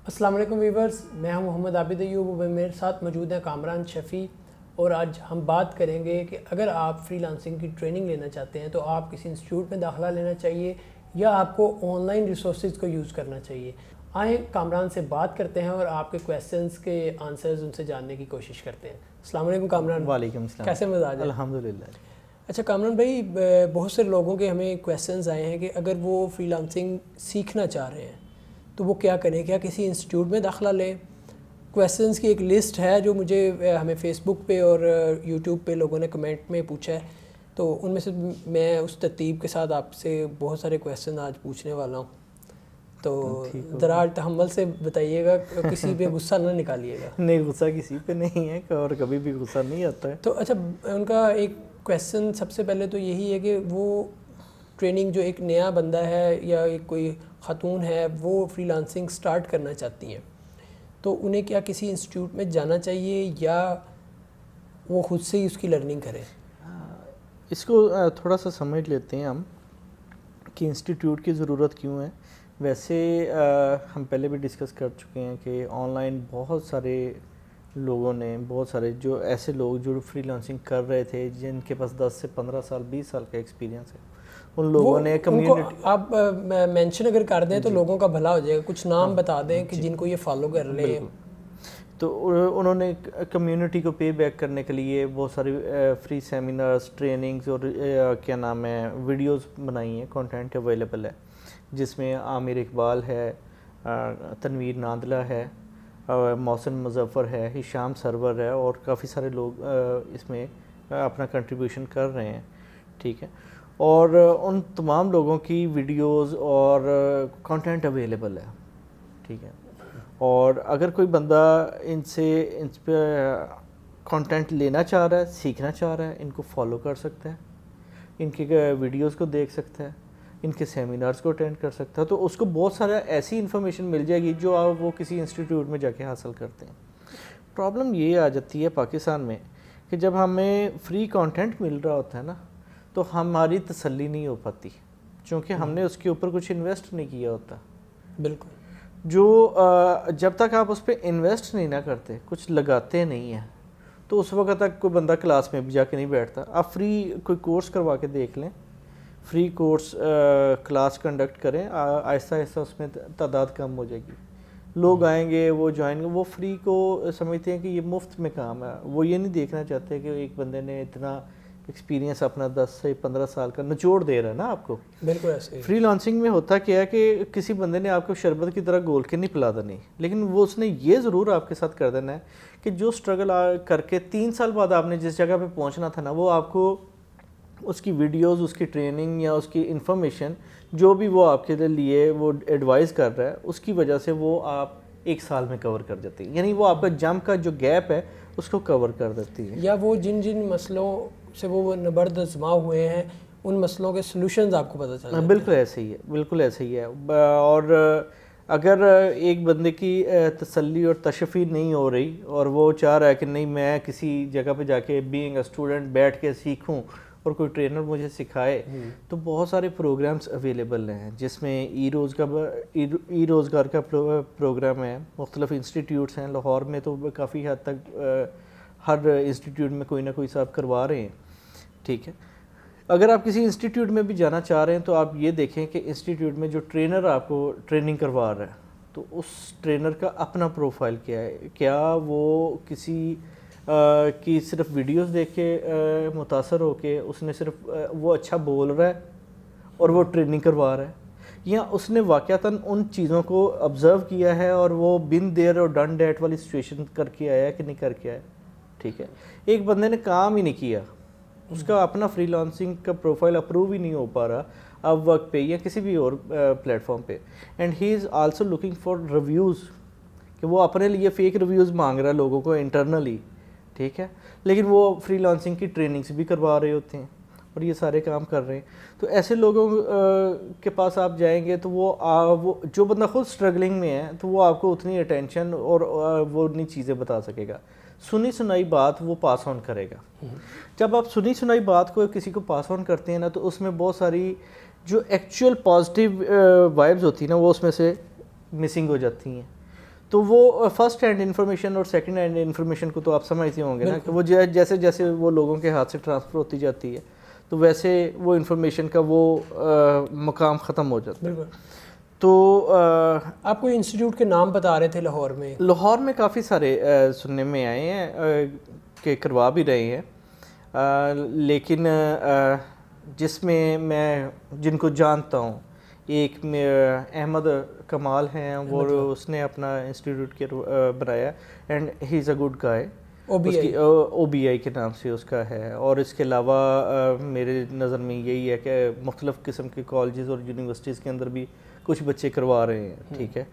السلام علیکم ویورز، میں ہوں محمد عابد ایوب، میرے ساتھ موجود ہیں کامران شفیع، اور آج ہم بات کریں گے کہ اگر آپ فری لانسنگ کی ٹریننگ لینا چاہتے ہیں تو آپ کسی انسٹیٹیوٹ میں داخلہ لینا چاہیے یا آپ کو آن لائن ریسورسز کو یوز کرنا چاہیے۔ آئیں کامران سے بات کرتے ہیں اور آپ کے کویسچنز کے آنسرز ان سے جاننے کی کوشش کرتے ہیں۔ السلام علیکم کامران۔ وعلیکم السلام۔ کیسے مزاج ہے؟ الحمدللہ۔ اچھا کامران بھائی، بہت سے لوگوں کے ہمیں کویسچنز آئے ہیں کہ اگر وہ فری لانسنگ سیکھنا چاہ رہے ہیں تو وہ کیا کریں؟ کیا کسی انسٹیٹیوٹ میں داخلہ لیں؟ کویسچنز کی ایک لسٹ ہے جو ہمیں فیس بک پہ اور یوٹیوب پہ لوگوں نے کمنٹ میں پوچھا ہے، تو ان میں سے میں اس ترتیب کے ساتھ آپ سے بہت سارے کویسچن آج پوچھنے والا ہوں، تو ذرا تحمل سے بتائیے گا، کسی پہ غصہ نہ نکالیے گا۔ نہیں، غصہ کسی پہ نہیں ہے اور کبھی بھی غصہ نہیں آتا ہے۔ تو اچھا، ان کا ایک کویسچن سب سے پہلے تو یہی ہے کہ وہ ٹریننگ جو ایک نیا بندہ ہے یا ایک کوئی خاتون ہے وہ فری لانسنگ سٹارٹ کرنا چاہتی ہیں، تو انہیں کیا کسی انسٹیٹیوٹ میں جانا چاہیے یا وہ خود سے ہی اس کی لرننگ کریں؟ اس کو تھوڑا سا سمجھ لیتے ہیں ہم کہ انسٹیٹیوٹ کی ضرورت کیوں ہے۔ ویسے ہم پہلے بھی ڈسکس کر چکے ہیں کہ آن لائن بہت سارے لوگوں نے، بہت سارے جو ایسے لوگ جو فری لانسنگ کر رہے تھے جن کے پاس 10 سے 15 سال 20 سال کا ایکسپیرینس ہے، ان لوگوں نے کمیونٹی، آپ مینشن اگر کر دیں تو لوگوں کا بھلا ہو جائے گا، کچھ نام بتا دیں کہ جن کو یہ فالو کر لیں۔ تو انہوں نے کمیونٹی کو پے بیک کرنے کے لیے بہت ساری فری سیمینارز، ٹریننگز اور کیا نام ہے ویڈیوز بنائی ہیں، کنٹینٹ اویلیبل ہے، جس میں عامر اقبال ہے، تنویر ناندلہ ہے، محسن مظفر ہے، ہشام سرور ہے، اور کافی سارے لوگ اس میں اپنا کنٹریبیوشن کر رہے ہیں، ٹھیک ہے۔ اور ان تمام لوگوں کی ویڈیوز اور کنٹینٹ اویلیبل ہے، ٹھیک ہے۔ اور اگر کوئی بندہ ان پہ کنٹینٹ لینا چاہ رہا ہے، سیکھنا چاہ رہا ہے، ان کو فالو کر سکتا ہے، ان کے ویڈیوز کو دیکھ سکتا ہے، ان کے سیمینارز کو اٹینڈ کر سکتا ہے، تو اس کو بہت سارا ایسی انفارمیشن مل جائے گی جو وہ کسی انسٹیٹیوٹ میں جا کے حاصل کرتے ہیں۔ پرابلم یہ آ جاتی ہے پاکستان میں کہ جب ہمیں فری کنٹینٹ مل رہا ہوتا ہے نا، تو ہماری تسلی نہیں ہو پاتی، چونکہ ہم نے اس کے اوپر کچھ انویسٹ نہیں کیا ہوتا۔ بالکل، جو جب تک آپ اس پہ انویسٹ نہیں نہ کرتے، کچھ لگاتے نہیں ہیں، تو اس وقت تک کوئی بندہ کلاس میں بھی جا کے نہیں بیٹھتا۔ آپ فری کوئی کورس کروا کے دیکھ لیں، فری کورس کلاس کنڈکٹ کریں، آہستہ آہستہ اس میں تعداد کم ہو جائے گی، لوگ آئیں گے، وہ جوائن گے، وہ فری کو سمجھتے ہیں کہ یہ مفت میں کام ہے، وہ یہ نہیں دیکھنا چاہتے کہ ایک بندے نے اتنا ایکسپیرینس اپنا 10 سے 15 سال کا نچوڑ دے رہا ہے نا آپ کو۔ بالکل ایسے ہی فری لانسنگ میں ہوتا کیا ہے کہ کسی بندے نے آپ کو شربت کی طرح گول کے نہیں پلا دینی، لیکن وہ اس نے یہ ضرور آپ کے ساتھ کر دینا ہے کہ جو سٹرگل کر کے 3 سال بعد آپ نے جس جگہ پہ پہنچنا تھا نا، وہ آپ کو اس کی ویڈیوز، اس کی ٹریننگ یا اس کی انفارمیشن جو بھی وہ آپ کے لیے وہ ایڈوائز کر رہا ہے، اس کی وجہ سے وہ آپ 1 سال میں کور کر دیتے ہیں، یعنی وہ آپ کا جمپ کا جو گیپ ہے اس کو کور کر دیتی ہے۔ یا وہ جن مسئلوں سے وہ نبرد آزما ہوئے ہیں، ان مسئلوں کے سلوشنز آپ کو پتہ چل جاتے ہیں۔ بالکل ایسے ہی ہے، بالکل ایسے ہی ہے۔ اور اگر ایک بندے کی تسلی اور تشفی نہیں ہو رہی اور وہ چاہ رہا ہے کہ نہیں میں کسی جگہ پہ جا کے بینگ اے اسٹوڈنٹ بیٹھ کے سیکھوں اور کوئی ٹرینر مجھے سکھائے، تو بہت سارے پروگرامز اویلیبل ہیں، جس میں ای روزگار کا پروگرام ہے، مختلف انسٹیٹیوٹس ہیں، لاہور میں تو کافی حد تک ہر انسٹیٹیوٹ میں کوئی نہ کوئی صاحب کروا رہے ہیں، ٹھیک ہے۔ اگر آپ کسی انسٹیٹیوٹ میں بھی جانا چاہ رہے ہیں تو آپ یہ دیکھیں کہ انسٹیٹیوٹ میں جو ٹرینر آپ کو ٹریننگ کروا رہا ہے، تو اس ٹرینر کا اپنا پروفائل کیا ہے، کیا وہ کسی کی صرف ویڈیوز دیکھ کے متاثر ہو کے اس نے صرف وہ اچھا بول رہا ہے اور وہ ٹریننگ کروا رہا ہے، یا اس نے واقعتاً ان چیزوں کو آبزرو کیا ہے اور وہ بن دیر اور ڈن ڈیٹ والی سچویشن کر کے آیا ہے کہ نہیں کر کے آیا، ٹھیک ہے۔ ایک بندے نے کام ہی نہیں کیا، اس کا اپنا فری لانسنگ کا پروفائل اپروو ہی نہیں ہو پا رہا اب ورک پہ یا کسی بھی اور پلیٹ فارم پہ، and he is also looking for reviews, کہ وہ اپنے لیے فیک ریویوز مانگ رہا ہے لوگوں کو انٹرنلی، ٹھیک ہے، لیکن وہ فری لانسنگ کی ٹریننگز بھی کروا رہے ہوتے ہیں اور یہ سارے کام کر رہے ہیں۔ تو ایسے لوگوں کے پاس آپ جائیں گے تو وہ جو بندہ خود اسٹرگلنگ میں ہے تو وہ آپ کو اتنی اٹینشن اور وہ اتنی چیزیں بتا سکے گا، سنی سنائی بات وہ پاس آن کرے گا۔ جب آپ سنی سنائی بات کو کسی کو پاس آن کرتے ہیں نا، تو اس میں بہت ساری جو ایکچوئل پازیٹیو وائبز ہوتی ہیں نا، وہ اس میں سے مسنگ ہو جاتی ہیں۔ تو وہ فرسٹ ہینڈ انفارمیشن اور سیکنڈ ہینڈ انفارمیشن کو تو آپ سمجھتے ہوں گے نا کہ وہ جیسے جیسے وہ لوگوں کے ہاتھ سے ٹرانسفر ہوتی جاتی ہے تو ویسے وہ انفارمیشن کا وہ مقام ختم ہو جاتا ہے. تو آپ کوئی انسٹیٹیوٹ کے نام بتا رہے تھے لاہور میں؟ لاہور میں کافی سارے سننے میں آئے ہیں کہ کروا بھی رہے ہیں, لیکن جس میں جن کو جانتا ہوں, ایک احمد کمال ہیں, وہ اس نے اپنا انسٹیٹیوٹ بنایا and he is a good guy, O B I کے نام سے اس کا ہے. اور اس کے علاوہ میرے نظر میں یہی ہے کہ مختلف قسم کے کالجز اور یونیورسٹیز کے اندر بھی کچھ بچے کروا رہے ہیں, ٹھیک ہے.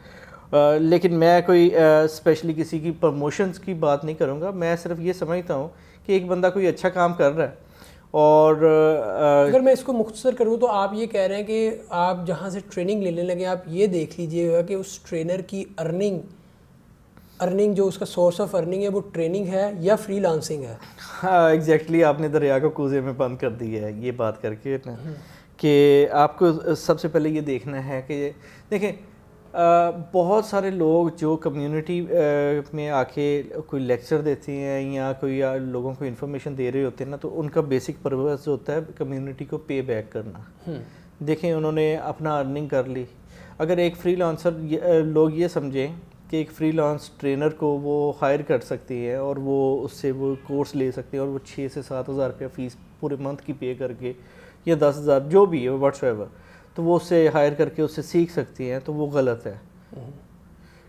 لیکن میں کوئی اسپیشلی کسی کی پروموشنز کی بات نہیں کروں گا, میں صرف یہ سمجھتا ہوں کہ ایک بندہ کوئی اچھا کام کر رہا ہے. اور اگر میں اس کو مختصر کروں تو آپ یہ کہہ رہے ہیں کہ آپ جہاں سے ٹریننگ لینے لگے آپ یہ دیکھ لیجئے گا کہ اس ٹرینر کی ارننگ جو اس کا سورس آف ارننگ ہے وہ ٹریننگ ہے یا فری لانسنگ ہے. ہاں ایگزیکٹلی, آپ نے دریا کو کوزے میں بند کر دی ہے یہ بات کر کے کہ آپ کو سب سے پہلے یہ دیکھنا ہے کہ دیکھیں بہت سارے لوگ جو کمیونٹی میں آ کے کوئی لیکچر دیتے ہیں یا کوئی لوگوں کو انفارمیشن دے رہے ہوتے ہیں نا, تو ان کا بیسک پرپز ہوتا ہے کمیونٹی کو پے بیک کرنا. دیکھیں انہوں نے اپنا ارننگ کر لی. اگر ایک فری لانسر, لوگ یہ سمجھیں کہ ایک فری لانس ٹرینر کو وہ ہائر کر سکتی ہے اور وہ اس سے وہ کورس لے سکتے ہیں اور وہ 6 سے 7 ہزار روپیہ فیس پورے منتھ کی پے کر کے یا 10,000 جو بھی ہے واٹس ایور, تو وہ اس سے ہائر کر کے اس سے سیکھ سکتی ہیں, تو وہ غلط ہے.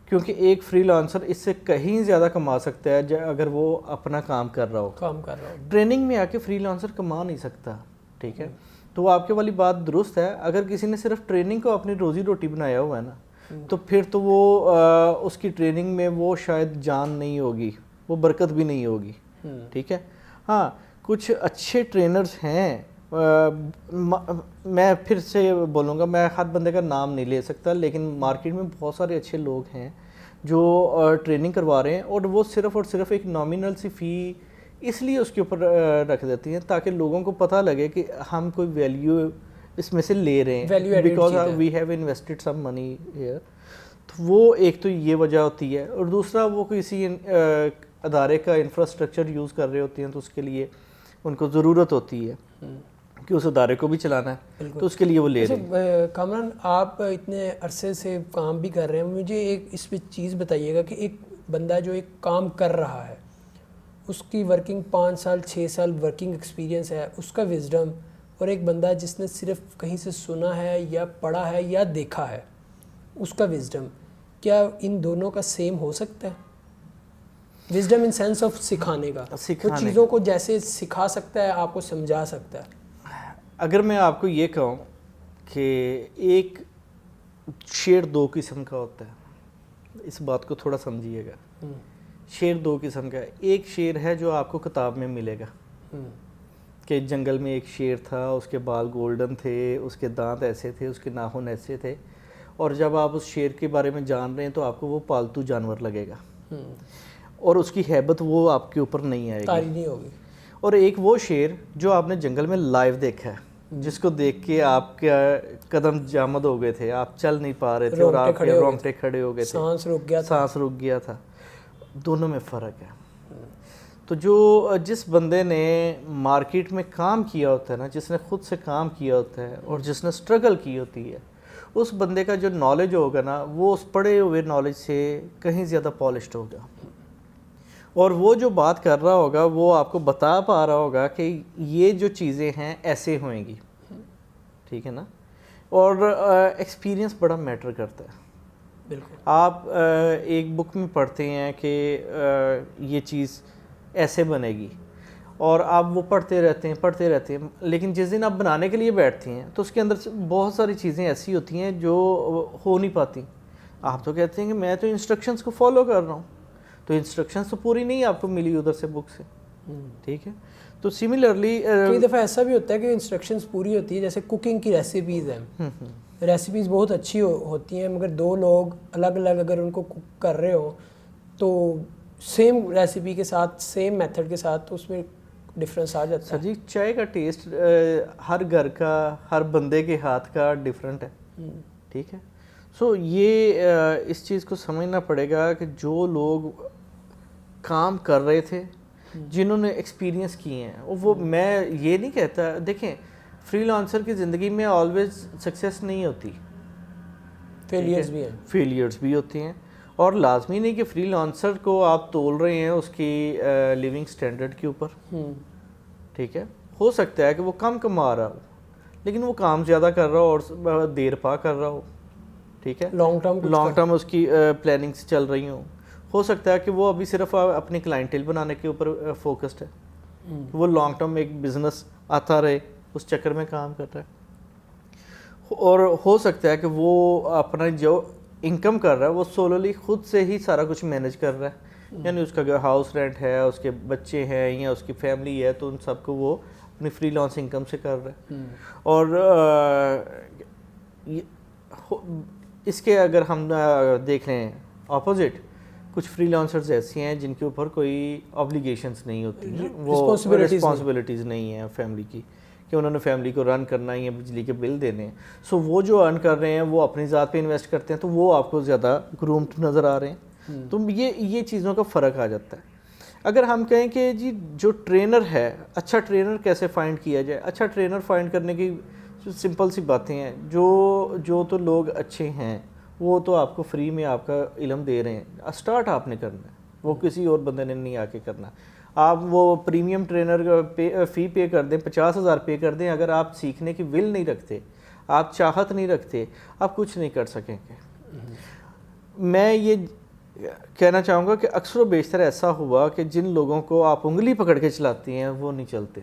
کیونکہ ایک فری لانسر اس سے کہیں زیادہ کما سکتا ہے اگر وہ اپنا کام کر رہا ہو. ٹریننگ میں آ کے فری لانسر کما نہیں سکتا, ٹھیک ہے. تو آپ کے والی بات درست ہے. اگر کسی نے صرف ٹریننگ کو اپنی روزی روٹی بنایا ہوا ہے نا, تو پھر تو وہ اس کی ٹریننگ میں وہ شاید جان نہیں ہوگی, وہ برکت بھی نہیں ہوگی, ٹھیک ہے. ہاں کچھ اچھے ٹرینرز ہیں, میں پھر سے بولوں گا, میں ہر بندے کا نام نہیں لے سکتا, لیکن مارکیٹ میں بہت سارے اچھے لوگ ہیں جو ٹریننگ کروا رہے ہیں اور وہ صرف اور صرف ایک نامینل سی فی اس لیے اس کے اوپر رکھ دیتی ہیں تاکہ لوگوں کو پتہ لگے کہ ہم کوئی ویلیو اس میں سے لے رہے ہیں, because we have invested some money here. تو وہ ایک تو یہ وجہ ہوتی ہے, اور دوسرا وہ کسی ادارے کا انفراسٹرکچر یوز کر رہے ہوتے ہیں تو اس کے لیے ان کو ضرورت ہوتی ہے کہ اس ادارے کو بھی چلانا ہے, تو اس کے لیے وہ لے رہے ہیں. کامران آپ اتنے عرصے سے کام بھی کر رہے ہیں, مجھے ایک اس پہ چیز بتائیے گا کہ ایک بندہ جو ایک کام کر رہا ہے اس کی ورکنگ 5 سال 6 سال ورکنگ ایکسپیرینس ہے, اس کا وزڈم, اور ایک بندہ جس نے صرف کہیں سے سنا ہے یا پڑھا ہے یا دیکھا ہے اس کا وزڈم, کیا ان دونوں کا سیم ہو سکتا ہے؟ وزڈم ان سینس آف سکھانے کا, کچھ چیزوں کو جیسے سکھا سکتا ہے آپ کو سمجھا سکتا ہے. اگر میں آپ کو یہ کہوں کہ ایک شعر 2 قسم کا ہوتا ہے, اس بات کو تھوڑا سمجھیے گا. شعر 2 قسم کا ہے. ایک شعر ہے جو آپ کو کتاب میں ملے گا کہ جنگل میں ایک شیر تھا, اس کے بال گولڈن تھے, اس کے دانت ایسے تھے, اس کے ناخن ایسے تھے, اور جب آپ اس شیر کے بارے میں جان رہے ہیں تو آپ کو وہ پالتو جانور لگے گا اور اس کی ہیبت وہ آپ کے اوپر نہیں آئے گی, نہیں ہوگی. اور ایک وہ شیر جو آپ نے جنگل میں لائیو دیکھا ہے, جس کو دیکھ کے آپ کے قدم جامد ہو گئے تھے, آپ چل نہیں پا رہے تھے اور آپ کے رونگٹے کھڑے ہو گئے تھے, سانس رک گیا تھا. دونوں میں فرق ہے. تو جس بندے نے مارکیٹ میں کام کیا ہوتا ہے نا, جس نے خود سے کام کیا ہوتا ہے اور جس نے اسٹرگل کی ہوتی ہے, اس بندے کا جو نالج ہوگا نا وہ اس پڑھے ہوئے نالج سے کہیں زیادہ پالشڈ ہوگا, اور وہ جو بات کر رہا ہوگا وہ آپ کو بتا پا رہا ہوگا کہ یہ جو چیزیں ہیں ایسے ہوئیں گی, ٹھیک ہے نا. اور ایکسپیرینس بڑا میٹر کرتا ہے. بالکل. آپ ایک بک میں پڑھتے ہیں کہ یہ چیز ایسے بنے گی, اور آپ وہ پڑھتے رہتے ہیں, لیکن جس دن آپ بنانے کے لیے بیٹھتے ہیں تو اس کے اندر بہت ساری چیزیں ایسی ہوتی ہیں جو ہو نہیں پاتی. آپ تو کہتے ہیں کہ میں تو انسٹرکشنز کو فالو کر رہا ہوں, تو انسٹرکشنز تو پوری نہیں آپ کو ملی ادھر سے بک سے, ٹھیک ہے. تو سملرلی کئی دفعہ ایسا بھی ہوتا ہے کہ انسٹرکشنز پوری ہوتی ہے, جیسے کوکنگ کی ریسیپیز ہیں, ریسیپیز بہت اچھی ہوتی ہیں, مگر 2 لوگ الگ الگ اگر ان کو کوک کر رہے ہوں تو سیم ریسیپی کے ساتھ سیم میتھڈ کے ساتھ تو اس میں ڈفرینس آ جاتا ہے. سر جی, چائے کا ٹیسٹ ہر گھر کا, ہر بندے کے ہاتھ کا ڈفرینٹ ہے, ٹھیک ہے. سو یہ اس چیز کو سمجھنا پڑے گا کہ جو لوگ کام کر رہے تھے, جنہوں نے ایکسپیرینس کیے ہیں, وہ میں یہ نہیں کہتا, دیکھیں فری لانسر کی زندگی میں آلویز سکسیس نہیں ہوتی, فیلیئرز بھی ہیں, فیلیئرز بھی ہوتی ہیں, اور لازمی نہیں کہ فری لانسر کو آپ تول رہے ہیں اس کی لیونگ سٹینڈرڈ کے اوپر, ٹھیک ہے, ہو سکتا ہے کہ وہ کم کما رہا ہو لیکن وہ کام زیادہ کر رہا ہو اور دیر پا کر رہا ہو, ٹھیک ہے, لانگ ٹرم اس کی پلاننگس چل رہی ہوں. ہو سکتا ہے کہ وہ ابھی صرف اپنی کلائنٹیل بنانے کے اوپر فوکسڈ ہے, وہ لانگ ٹرم ایک بزنس آتا رہے اس چکر میں کام کر رہا ہے, اور ہو سکتا ہے کہ وہ اپنا جو انکم کر رہا ہے وہ سولولی خود سے ہی سارا کچھ مینیج کر رہا ہے, یعنی اس کا ہاؤس رینٹ ہے, اس کے بچے ہیں یا اس کی فیملی ہے, تو ان سب کو وہ اپنی فری لانس انکم سے کر رہا ہے. اور اس کے اگر ہم دیکھ رہے ہیں اپوزٹ, کچھ فری لانسرز ایسی ہیں جن کے اوپر کوئی آبلیگیشنز نہیں ہوتی ہیں, وہ رسپانسبلٹیز نہیں ہیں فیملی کی کہ انہوں نے فیملی کو رن کرنا ہے یا بجلی کے بل دینے ہیں. سو وہ جو ارن کر رہے ہیں وہ اپنی ذات پہ انویسٹ کرتے ہیں, تو وہ آپ کو زیادہ گرومڈ نظر آ رہے ہیں. تو یہ چیزوں کا فرق آ جاتا ہے. اگر ہم کہیں کہ جی جو ٹرینر ہے, اچھا ٹرینر کیسے فائنڈ کیا جائے, اچھا ٹرینر فائنڈ کرنے کی سمپل سی باتیں ہیں. جو تو لوگ اچھے ہیں وہ تو آپ کو فری میں آپ کا علم دے رہے ہیں, اسٹارٹ آپ نے کرنا ہے, وہ کسی اور بندے نے نہیں آ کے کرنا. آپ وہ پریمیم ٹرینر فی پے کر دیں, 50,000 پے کر دیں, اگر آپ سیکھنے کی ول نہیں رکھتے, آپ چاہت نہیں رکھتے, آپ کچھ نہیں کر سکیں گے. میں یہ کہنا چاہوں گا کہ اکثر و بیشتر ایسا ہوا کہ جن لوگوں کو آپ انگلی پکڑ کے چلاتی ہیں وہ نہیں چلتے.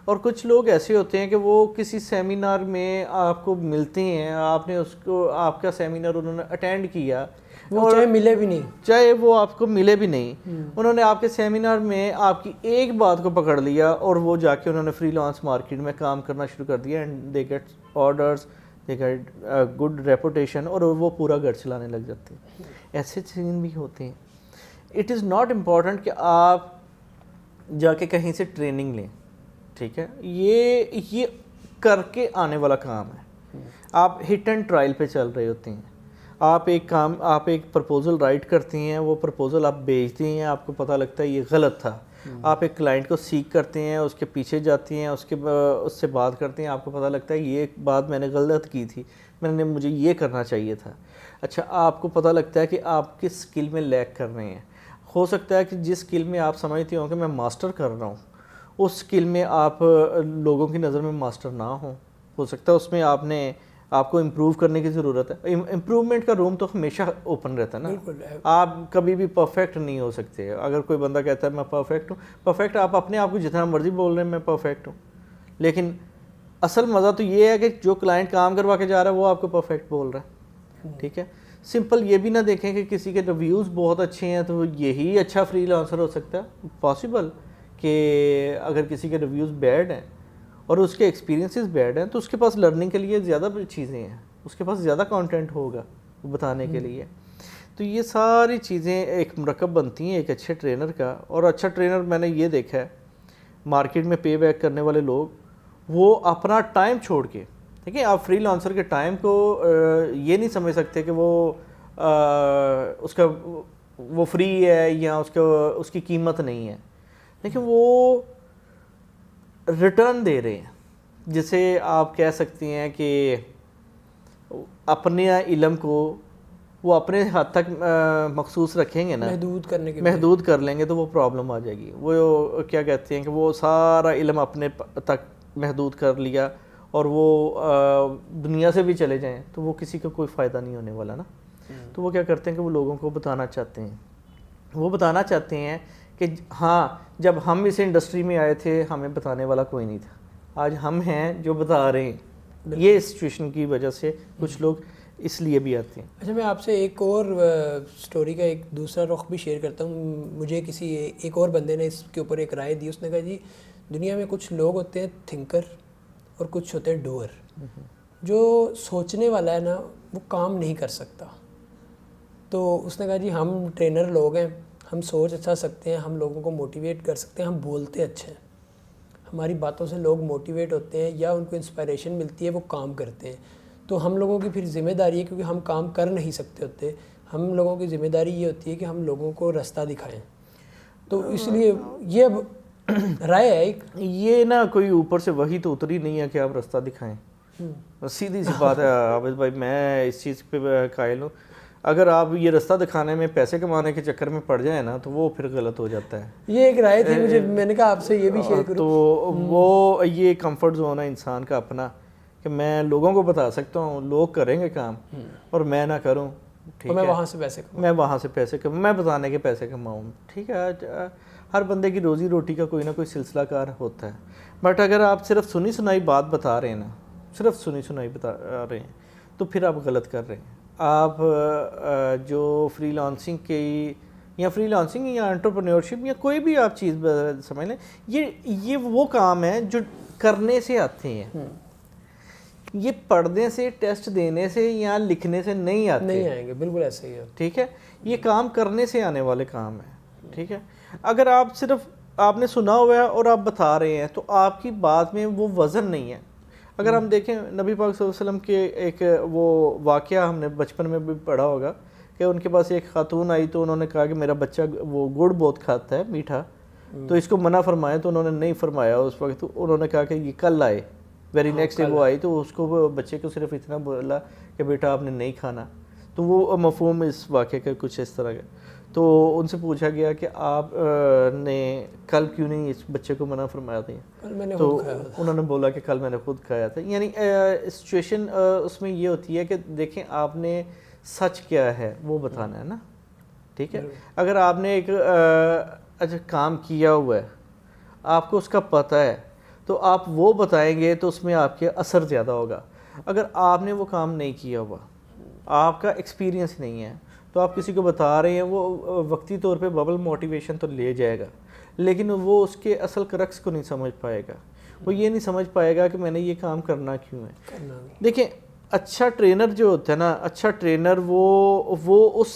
اور کچھ لوگ ایسے ہوتے ہیں کہ وہ کسی سیمینار میں آپ کو ملتے ہیں, آپ نے اس کو آپ کا سیمینار انہوں نے اٹینڈ کیا, چاہے ملے بھی نہیں, چاہے وہ آپ کو ملے بھی نہیں, انہوں نے آپ کے سیمینار میں آپ کی ایک بات کو پکڑ لیا اور وہ جا کے انہوں نے فری لانس مارکیٹ میں کام کرنا شروع کر دیا, and they get orders, they get good reputation, اور وہ پورا گھر چلانے لگ جاتے ہیں. ایسے سین بھی ہوتے ہیں. اٹ از ناٹ امپورٹنٹ کہ آپ جا کے کہیں سے ٹریننگ لیں, ٹھیک ہے, یہ کر کے آنے والا کام ہے. آپ ہٹ اینڈ ٹرائل پہ چل رہے ہوتے ہیں. آپ ایک پرپوزل رائٹ کرتے ہیں, وہ پرپوزل آپ بھیجتے ہیں, آپ کو پتہ لگتا ہے یہ غلط تھا, آپ ایک کلائنٹ کو سیکھ کرتے ہیں, اس کے پیچھے جاتے ہیں, اس سے بات کرتے ہیں, آپ کو پتہ لگتا ہے یہ بات میں نے غلط کی تھی, مجھے یہ کرنا چاہیے تھا. اچھا, آپ کو پتہ لگتا ہے کہ آپ کس اسکل میں لیک کر رہے ہیں. ہو سکتا ہے کہ جس اسکل میں آپ سمجھتے ہوں کہ میں ماسٹر کر رہا ہوں, اس اسکل میں آپ لوگوں کی نظر میں ماسٹر نہ ہوں. ہو سکتا ہے اس میں آپ کو امپروو کرنے کی ضرورت ہے. امپروومنٹ کا روم تو ہمیشہ اوپن رہتا ہے نا, آپ کبھی بھی پرفیکٹ نہیں ہو سکتے. اگر کوئی بندہ کہتا ہے میں پرفیکٹ ہوں, پرفیکٹ آپ اپنے آپ کو جتنا مرضی بول رہے ہیں میں پرفیکٹ ہوں, لیکن اصل مزہ تو یہ ہے کہ جو کلائنٹ کام کروا کے جا رہا ہے وہ آپ کو پرفیکٹ بول رہا ہے, ٹھیک ہے. سمپل یہ بھی نہ دیکھیں کہ کسی کے ریویوز بہت اچھے ہیں تو یہی اچھا فری لانسر ہو سکتا ہے. پاسبل کہ اگر کسی کے ریویوز بیڈ ہیں اور اس کے ایکسپیرینسز بیڈ ہیں تو اس کے پاس لرننگ کے لیے زیادہ چیزیں ہیں, اس کے پاس زیادہ کانٹینٹ ہوگا بتانے کے لیے. تو یہ ساری چیزیں ایک مرکب بنتی ہیں ایک اچھے ٹرینر کا. اور اچھا ٹرینر میں نے یہ دیکھا ہے مارکیٹ میں پے بیک کرنے والے لوگ, وہ اپنا ٹائم چھوڑ کے, دیکھیں آپ فری لانسر کے ٹائم کو یہ نہیں سمجھ سکتے کہ وہ فری ہے یا اس کی قیمت نہیں ہے. لیکن وہ ریٹرن دے رہے ہیں, جسے آپ کہہ سکتے ہیں کہ اپنے علم کو وہ اپنے حد تک مخصوص رکھیں گے نا, محدود کر لیں گے تو وہ پرابلم آ جائے گی. وہ کیا کہتے ہیں کہ وہ سارا علم اپنے تک محدود کر لیا اور وہ دنیا سے بھی چلے جائیں تو وہ کسی کا کوئی فائدہ نہیں ہونے والا نا. تو وہ کیا کرتے ہیں کہ وہ لوگوں کو بتانا چاہتے ہیں کہ ہاں جب ہم اس انڈسٹری میں آئے تھے ہمیں بتانے والا کوئی نہیں تھا, آج ہم ہیں جو بتا رہے ہیں. یہ سچویشن کی وجہ سے کچھ لوگ اس لیے بھی آتے ہیں. اچھا, میں آپ سے ایک اور سٹوری کا ایک دوسرا رخ بھی شیئر کرتا ہوں. مجھے کسی ایک اور بندے نے اس کے اوپر ایک رائے دی. اس نے کہا جی دنیا میں کچھ لوگ ہوتے ہیں تھنکر اور کچھ ہوتے ہیں ڈوئر. جو سوچنے والا ہے نا وہ کام نہیں کر سکتا. تو اس نے کہا جی ہم ٹرینر لوگ ہیں, ہم سوچ اچھا سکتے ہیں, ہم لوگوں کو موٹیویٹ کر سکتے ہیں, ہم بولتے اچھے ہیں, ہماری باتوں سے لوگ موٹیویٹ ہوتے ہیں یا ان کو انسپائریشن ملتی ہے, وہ کام کرتے ہیں. تو ہم لوگوں کی پھر ذمہ داری ہے، کیونکہ ہم کام کر نہیں سکتے ہوتے، ہم لوگوں کی ذمہ داری یہ ہوتی ہے کہ ہم لوگوں کو راستہ دکھائیں. تو اس لیے یہ اب رائے ہے ایک، یہ نا کوئی اوپر سے وہی تو اتری نہیں ہے کہ آپ راستہ دکھائیں. سیدھی سی بات ہے عابد بھائی، میں اس چیز پہ قائل ہوں. اگر آپ یہ راستہ دکھانے میں پیسے کمانے کے چکر میں پڑ جائیں نا تو وہ پھر غلط ہو جاتا ہے. یہ ایک رائے تھی مجھے، میں نے کہا آپ سے یہ بھی شیئر کروں. تو وہ یہ کمفرٹ زون ہے انسان کا اپنا، کہ میں لوگوں کو بتا سکتا ہوں، لوگ کریں گے کام اور میں نہ کروں. ٹھیک ہے، میں وہاں سے پیسے کماؤں، میں وہاں سے پیسے میں بتانے کے پیسے کماؤں. ٹھیک ہے، ہر بندے کی روزی روٹی کا کوئی نہ کوئی سلسلہ کار ہوتا ہے. بٹ اگر آپ صرف سنی سنائی بات بتا رہے ہیں نا، صرف سنی سنائی بتا رہے ہیں، تو پھر آپ غلط کر رہے ہیں. آپ جو فری لانسنگ کی یا فری لانسنگ یا انٹرپرینیورشپ یا کوئی بھی آپ چیز سمجھ لیں، یہ وہ کام ہے جو کرنے سے آتے ہیں. یہ پڑھنے سے، ٹیسٹ دینے سے یا لکھنے سے نہیں آتے، نہیں آئیں گے. بالکل ایسے ہی ہے. ٹھیک ہے، یہ کام کرنے سے آنے والے کام ہیں. ٹھیک ہے، اگر آپ صرف آپ نے سنا ہوا ہے اور آپ بتا رہے ہیں تو آپ کی بات میں وہ وزن نہیں ہے. اگر ہم دیکھیں نبی پاک صلی اللہ علیہ وسلم کے ایک وہ واقعہ ہم نے بچپن میں بھی پڑھا ہوگا کہ ان کے پاس ایک خاتون آئی تو انہوں نے کہا کہ میرا بچہ وہ گڑ بہت کھاتا ہے، میٹھا، تو اس کو منع فرمایا. تو انہوں نے نہیں فرمایا اس وقت. انہوں نے کہا کہ یہ کل آئے. ویری نیکسٹ ڈے وہ آئی تو اس کو بچے کو صرف اتنا بولا کہ بیٹا آپ نے نہیں کھانا. تو وہ مفہوم اس واقعے کا کچھ اس طرح کا. تو ان سے پوچھا گیا کہ آپ نے کل کیوں نہیں اس بچے کو منع فرمایا تھا؟ تو انہوں نے بولا کہ کل میں نے خود کھایا تھا. یعنی سچویشن اس میں یہ ہوتی ہے کہ دیکھیں آپ نے سچ کیا ہے وہ بتانا ہے نا. ٹھیک ہے، اگر آپ نے ایک اچھا کام کیا ہوا ہے، آپ کو اس کا پتہ ہے، تو آپ وہ بتائیں گے تو اس میں آپ کے اثر زیادہ ہوگا. اگر آپ نے وہ کام نہیں کیا ہوا، آپ کا ایکسپیرینس نہیں ہے، تو آپ کسی کو بتا رہے ہیں، وہ وقتی طور پہ ببل موٹیویشن تو لے جائے گا، لیکن وہ اس کے اصل کرکس کو نہیں سمجھ پائے گا. وہ یہ نہیں سمجھ پائے گا کہ میں نے یہ کام کرنا کیوں ہے. دیکھیں اچھا ٹرینر جو ہوتا ہے نا، اچھا ٹرینر وہ اس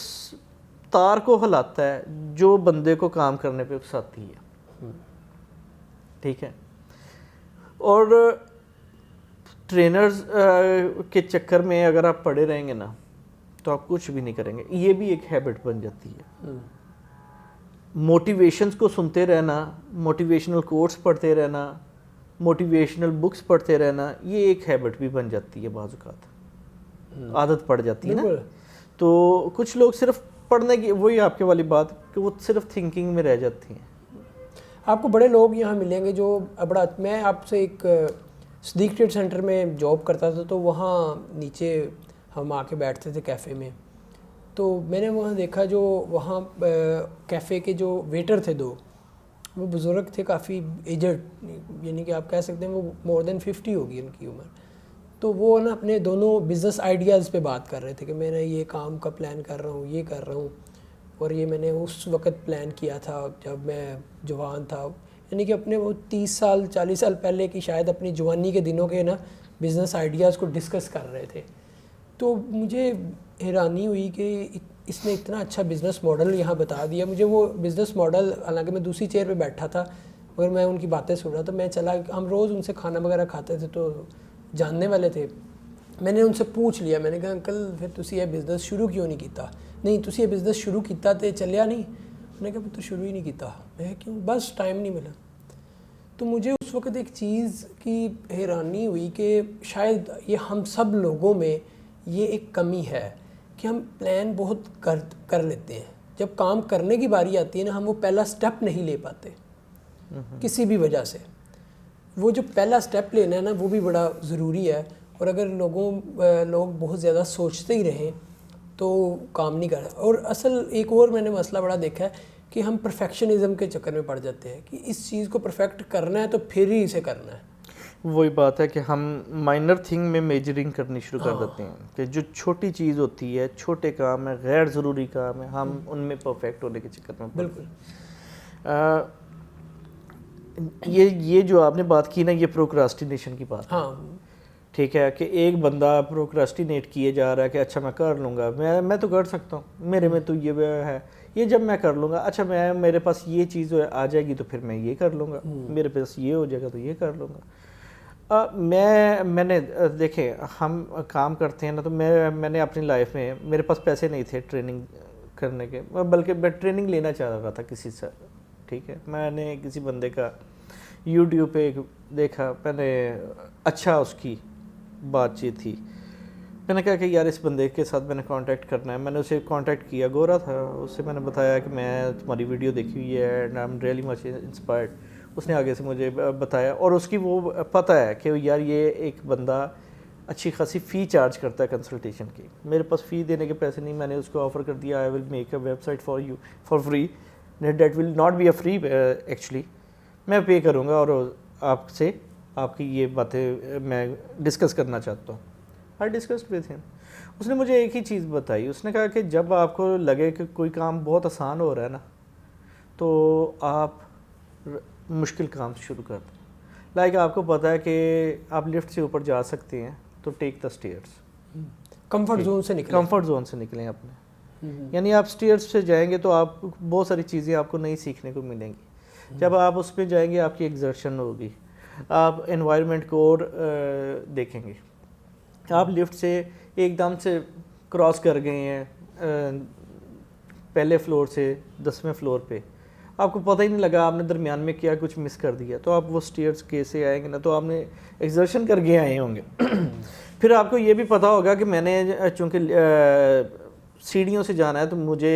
تار کو ہلاتا ہے جو بندے کو کام کرنے پہ اکساتی ہے. ٹھیک ہے، اور ٹرینرز کے چکر میں اگر آپ پڑے رہیں گے نا تو آپ کچھ بھی نہیں کریں گے. یہ بھی ایک ہیبٹ بن جاتی ہے. موٹیویشنز کو سنتے رہنا، موٹیویشنل کوٹس پڑھتے رہنا، موٹیویشنل بکس پڑھتے رہنا، یہ ایک ہیبٹ بھی بن جاتی ہے. بعض اوقات عادت پڑ جاتی ہے نا. تو کچھ لوگ صرف پڑھنے کی، وہی آپ کے والی بات کہ وہ صرف تھنکنگ میں رہ جاتی ہیں. آپ کو بڑے لوگ یہاں ملیں گے جو بڑا، میں آپ سے ایک صدیق ٹریڈ سینٹر میں جاب کرتا تھا، تو وہاں نیچے ہم آ کے بیٹھتے تھے کیفے میں. تو میں نے وہاں دیکھا جو وہاں کیفے کے جو ویٹر تھے دو، وہ بزرگ تھے، کافی ایجڈ، یعنی کہ آپ کہہ سکتے ہیں وہ مور دین 50 ہوگی ان کی عمر. تو وہ نا اپنے دونوں بزنس آئیڈیاز پہ بات کر رہے تھے کہ میں نے یہ کام کا پلان کر رہا ہوں، یہ کر رہا ہوں، اور یہ میں نے اس وقت پلان کیا تھا جب میں جوان تھا. یعنی کہ اپنے وہ 30 سال 40 سال پہلے کی شاید اپنی جوانی کے دنوں کے نا بزنس آئیڈیاز کو ڈسکس کر رہے تھے. تو مجھے حیرانی ہوئی کہ اس نے اتنا اچھا بزنس ماڈل یہاں بتا دیا. مجھے وہ بزنس ماڈل، حالانکہ میں دوسری چیئر پہ بیٹھا تھا مگر میں ان کی باتیں سن رہا تھا. میں چلا، ہم روز ان سے کھانا وغیرہ کھاتے تھے تو جاننے والے تھے. میں نے ان سے پوچھ لیا، میں نے کہا انکل پھر تسی یہ بزنس شروع کیوں نہیں کیتا؟ نہیں تسی یہ بزنس شروع کیتا تے چلیا نہیں. میں نے کہا تو شروع ہی نہیں کیتا. میں کیوں؟ بس ٹائم نہیں ملا. تو مجھے اس وقت ایک چیز کی حیرانی ہوئی کہ شاید یہ ہم سب لوگوں میں یہ ایک کمی ہے کہ ہم پلان بہت کر لیتے ہیں، جب کام کرنے کی باری آتی ہے نا ہم وہ پہلا سٹیپ نہیں لے پاتے کسی بھی وجہ سے. وہ جو پہلا سٹیپ لینا ہے نا وہ بھی بڑا ضروری ہے. اور اگر لوگ بہت زیادہ سوچتے ہی رہیں تو کام نہیں کر رہے. اور اصل ایک اور میں نے مسئلہ بڑا دیکھا ہے کہ ہم پرفیکشنزم کے چکر میں پڑ جاتے ہیں کہ اس چیز کو پرفیکٹ کرنا ہے تو پھر ہی اسے کرنا ہے. وہی بات ہے کہ ہم مائنر تھنگ میں میجرنگ کرنی شروع کر دیتے ہیں کہ جو چھوٹی چیز ہوتی ہے، چھوٹے کام ہے، غیر ضروری کام ہے، ہم ان میں پرفیکٹ ہونے کے چکر میں بالکل. یہ جو آپ نے بات کی نا، یہ پروکراسٹینیشن کی بات ہے. ہاں ٹھیک ہے، کہ ایک بندہ پروکراسٹینیٹ کیے جا رہا ہے کہ اچھا میں کر لوں گا، میں تو کر سکتا ہوں، میرے میں تو یہ ہے، یہ جب میں کر لوں گا، اچھا میرے پاس یہ چیز آ جائے گی تو پھر میں یہ کر لوں گا، میرے پاس یہ ہو جائے گا تو یہ کر لوں گا. میں نے دیکھیں ہم کام کرتے ہیں نا، تو میں نے اپنی لائف میں میرے پاس پیسے نہیں تھے ٹریننگ کرنے کے، بلکہ میں ٹریننگ لینا چاہ رہا تھا کسی سے، ٹھیک ہے. میں نے کسی بندے کا یوٹیوب پہ دیکھا، میں نے اچھا اس کی بات چیت تھی، میں نے کہا کہ یار اس بندے کے ساتھ میں نے کانٹیکٹ کرنا ہے. میں نے اسے کانٹیکٹ کیا، گورا تھا، اس سے میں نے بتایا کہ میں تمہاری ویڈیو دیکھی ہوئی ہے and I am really much inspired. اس نے آگے سے مجھے بتایا، اور اس کی وہ پتہ ہے کہ یار یہ ایک بندہ اچھی خاصی فی چارج کرتا ہے کنسلٹیشن کی. میرے پاس فی دینے کے پیسے نہیں، میں نے اس کو آفر کر دیا I will make a website for you for free. That will not be a free actually, میں پے کروں گا اور آپ سے آپ کی یہ باتیں میں ڈسکس کرنا چاہتا ہوں. آئی ڈسکسڈ ود ہم. اس نے مجھے ایک ہی چیز بتائی، اس نے کہا کہ جب آپ کو لگے کہ کوئی کام بہت آسان ہو رہا ہے نا، تو آپ مشکل کام شروع کر دیں. لائک آپ کو پتہ ہے کہ آپ لفٹ سے اوپر جا سکتے ہیں تو ٹیک دا اسٹیئرس. کمفرٹ زون سے نکلیں، کمفرٹ زون سے نکلیں اپنے. یعنی آپ اسٹیئرس سے جائیں گے تو آپ بہت ساری چیزیں آپ کو نئی سیکھنے کو ملیں گی. جب آپ اس پہ جائیں گے آپ کی ایگزرشن ہوگی، آپ انوائرمنٹ کو اور دیکھیں گے. آپ لفٹ سے ایک دم سے کراس کر گئے ہیں پہلے فلور سے 10ویں فلور پہ، آپ کو پتہ ہی نہیں لگا آپ نے درمیان میں کیا کچھ مس کر دیا. تو آپ وہ اسٹیئرس کیسے آئیں گے نا، تو آپ نے ایگزرشن کر کے آئے ہوں گے. پھر آپ کو یہ بھی پتہ ہوگا کہ میں نے چونکہ سیڑھیوں سے جانا ہے تو مجھے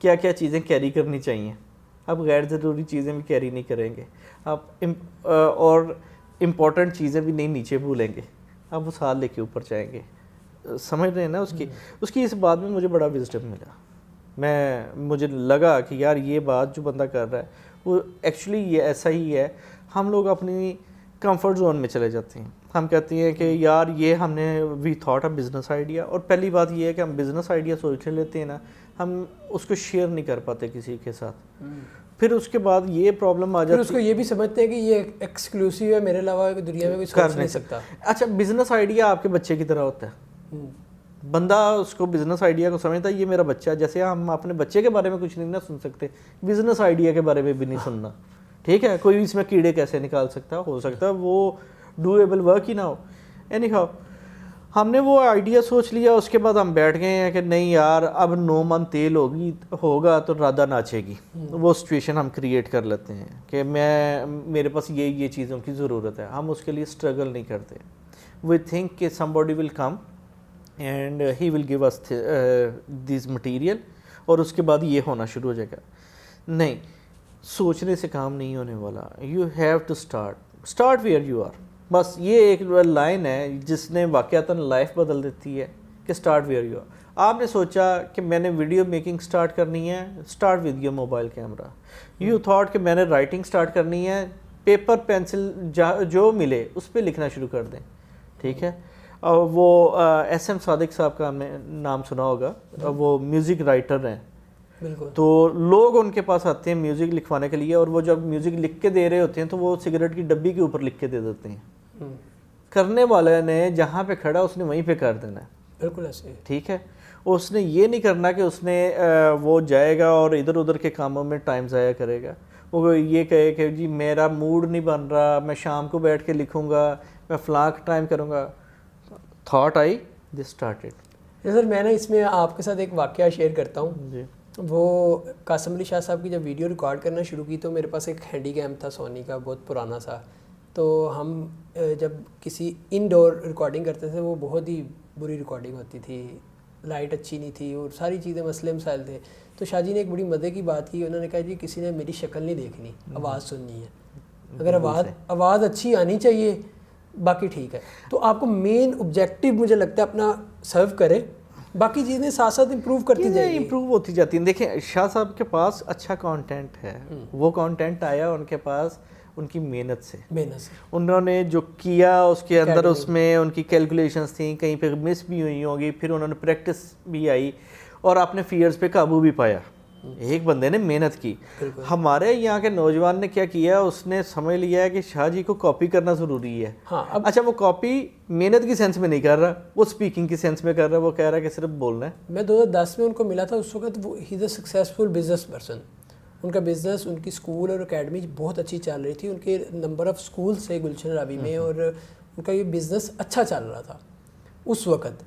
کیا کیا چیزیں کیری کرنی چاہیے. آپ غیر ضروری چیزیں بھی کیری نہیں کریں گے، آپ اور امپورٹنٹ چیزیں بھی نہیں نیچے بھولیں گے، آپ وہ ساتھ لے کے اوپر جائیں گے. سمجھ رہے ہیں نا اس کی اس بات میں مجھے بڑا وزڈم ملا. مجھے لگا کہ یار یہ بات جو بندہ کر رہا ہے وہ ایکچولی یہ ایسا ہی ہے. ہم لوگ اپنی کمفرٹ زون میں چلے جاتے ہیں، ہم کہتے ہیں کہ یار یہ ہم نے we thought a business idea. اور پہلی بات یہ ہے کہ ہم بزنس آئیڈیا سوچ لیتے ہیں نا، ہم اس کو شیئر نہیں کر پاتے کسی کے ساتھ. پھر اس کے بعد یہ پرابلم آ جاتی ہے، اس کو یہ بھی سمجھتے ہیں کہ یہ ایکسکلوسیو ہے، میرے علاوہ دنیا میں کوئی سوچ نہیں سکتا. اچھا بزنس آئیڈیا آپ کے بچے کی طرح ہوتا ہے. بندہ اس کو بزنس آئیڈیا کو سمجھتا ہے یہ میرا بچہ ہے. جیسے ہم اپنے بچے کے بارے میں کچھ نہیں نہ سن سکتے، بزنس آئیڈیا کے بارے میں بھی نہیں سننا. ٹھیک ہے، کوئی اس میں کیڑے کیسے نکال سکتا ہو سکتا ہے وہ ڈویبل ورک ہی نہ ہو. اینی ہاؤ ہم نے وہ آئیڈیا سوچ لیا، اس کے بعد ہم بیٹھ گئے ہیں کہ نہیں یار اب 9 من تیل ہوگا تو رادہ ناچے گی. وہ سچویشن ہم کریٹ کر لیتے ہیں کہ میرے پاس یہ چیزوں کی ضرورت ہے. ہم اس کے لیے اسٹرگل نہیں کرتے. وی تھنک کہ somebody will come and he will give us these material, اور اس کے بعد یہ ہونا شروع ہو جائے گا. نہیں، سوچنے سے کام نہیں ہونے والا. You have to start where you are. بس یہ ایک لائن ہے جس نے واقعتاً لائف بدل دیتی ہے کہ اسٹارٹ ویئر یو آر. آپ نے سوچا کہ میں نے ویڈیو میکنگ اسٹارٹ کرنی ہے، start with your mobile camera. You thought کہ میں نے رائٹنگ اسٹارٹ کرنی ہے، پیپر پینسل جو ملے اس پہ لکھنا شروع کر دیں. ٹھیک ہے، وہ ایس ایم صادق صاحب کا ہم نے نام سنا ہوگا، وہ میوزک رائٹر ہیں. بالکل. تو لوگ ان کے پاس آتے ہیں میوزک لکھوانے کے لیے، اور وہ جب میوزک لکھ کے دے رہے ہوتے ہیں تو وہ سگریٹ کی ڈبی کے اوپر لکھ کے دے دیتے ہیں. کرنے والے نے جہاں پہ کھڑا اس نے وہیں پہ کر دینا ہے. بالکل ایسے. ٹھیک ہے، اس نے یہ نہیں کرنا کہ اس نے وہ جائے گا اور ادھر ادھر کے کاموں میں ٹائم ضائع کرے گا. وہ یہ کہے کہ جی میرا موڈ نہیں بن رہا، میں شام کو بیٹھ کے لکھوں گا، میں فلاں ٹائم کروں گا. Thought I this started. سر میں اس میں آپ کے ساتھ ایک واقعہ شیئر کرتا ہوں. جی. وہ قاسم علی شاہ صاحب کی جب ویڈیو ریکارڈ کرنا شروع کی تو میرے پاس ایک ہینڈی کیم تھا سونی کا، بہت پرانا سا. تو ہم جب کسی انڈور ریکارڈنگ کرتے تھے وہ بہت ہی بری ریکارڈنگ ہوتی تھی، لائٹ اچھی نہیں تھی اور ساری چیزیں مسئلے مسائل تھے. تو شاہ جی نے ایک بڑی مزے کی بات کی، انہوں نے کہا جی کسی نے میری شکل نہیں دیکھنی، آواز سننی ہے. اگر آواز اچھی آنی چاہیے، باقی ٹھیک ہے. تو آپ کو مین آبجیکٹیو مجھے لگتا ہے اپنا سرو کرے، باقی چیزیں ساتھ ساتھ امپروو کرتی جائیں گی، امپروو ہوتی جاتی ہیں. دیکھیں شاہ صاحب کے پاس اچھا کانٹینٹ ہے، وہ کانٹینٹ آیا ان کے پاس ان کی محنت سے. انہوں نے جو کیا اس کے اندر اس میں ان کی کیلکولیشنز تھیں، کہیں پہ مس بھی ہوئی ہوں گی، پھر انہوں نے پریکٹس بھی آئی اور اپنے فیئرز پہ قابو بھی پایا. ایک بندے نے محنت کی. ہمارے یہاں کے نوجوان نے کیا کیا، اس نے سمجھ لیا ہے کہ شاہ جی کو کاپی کرنا ضروری ہے. اچھا وہ کاپی محنت کی سینس میں نہیں کر رہا، وہ اسپیکنگ کی سینس میں کر رہا ہے. وہ کہہ رہا ہے کہ صرف بولنا ہے. میں 2010 میں ان کو ملا تھا، اس وقت وہ ہی is a successful business person. ان کا بزنس، ان کی اسکول اور اکیڈمی بہت اچھی چل رہی تھی، ان کے نمبر آف اسکول سے گلشن راوی میں، اور ان کا یہ بزنس اچھا چل رہا تھا اس وقت.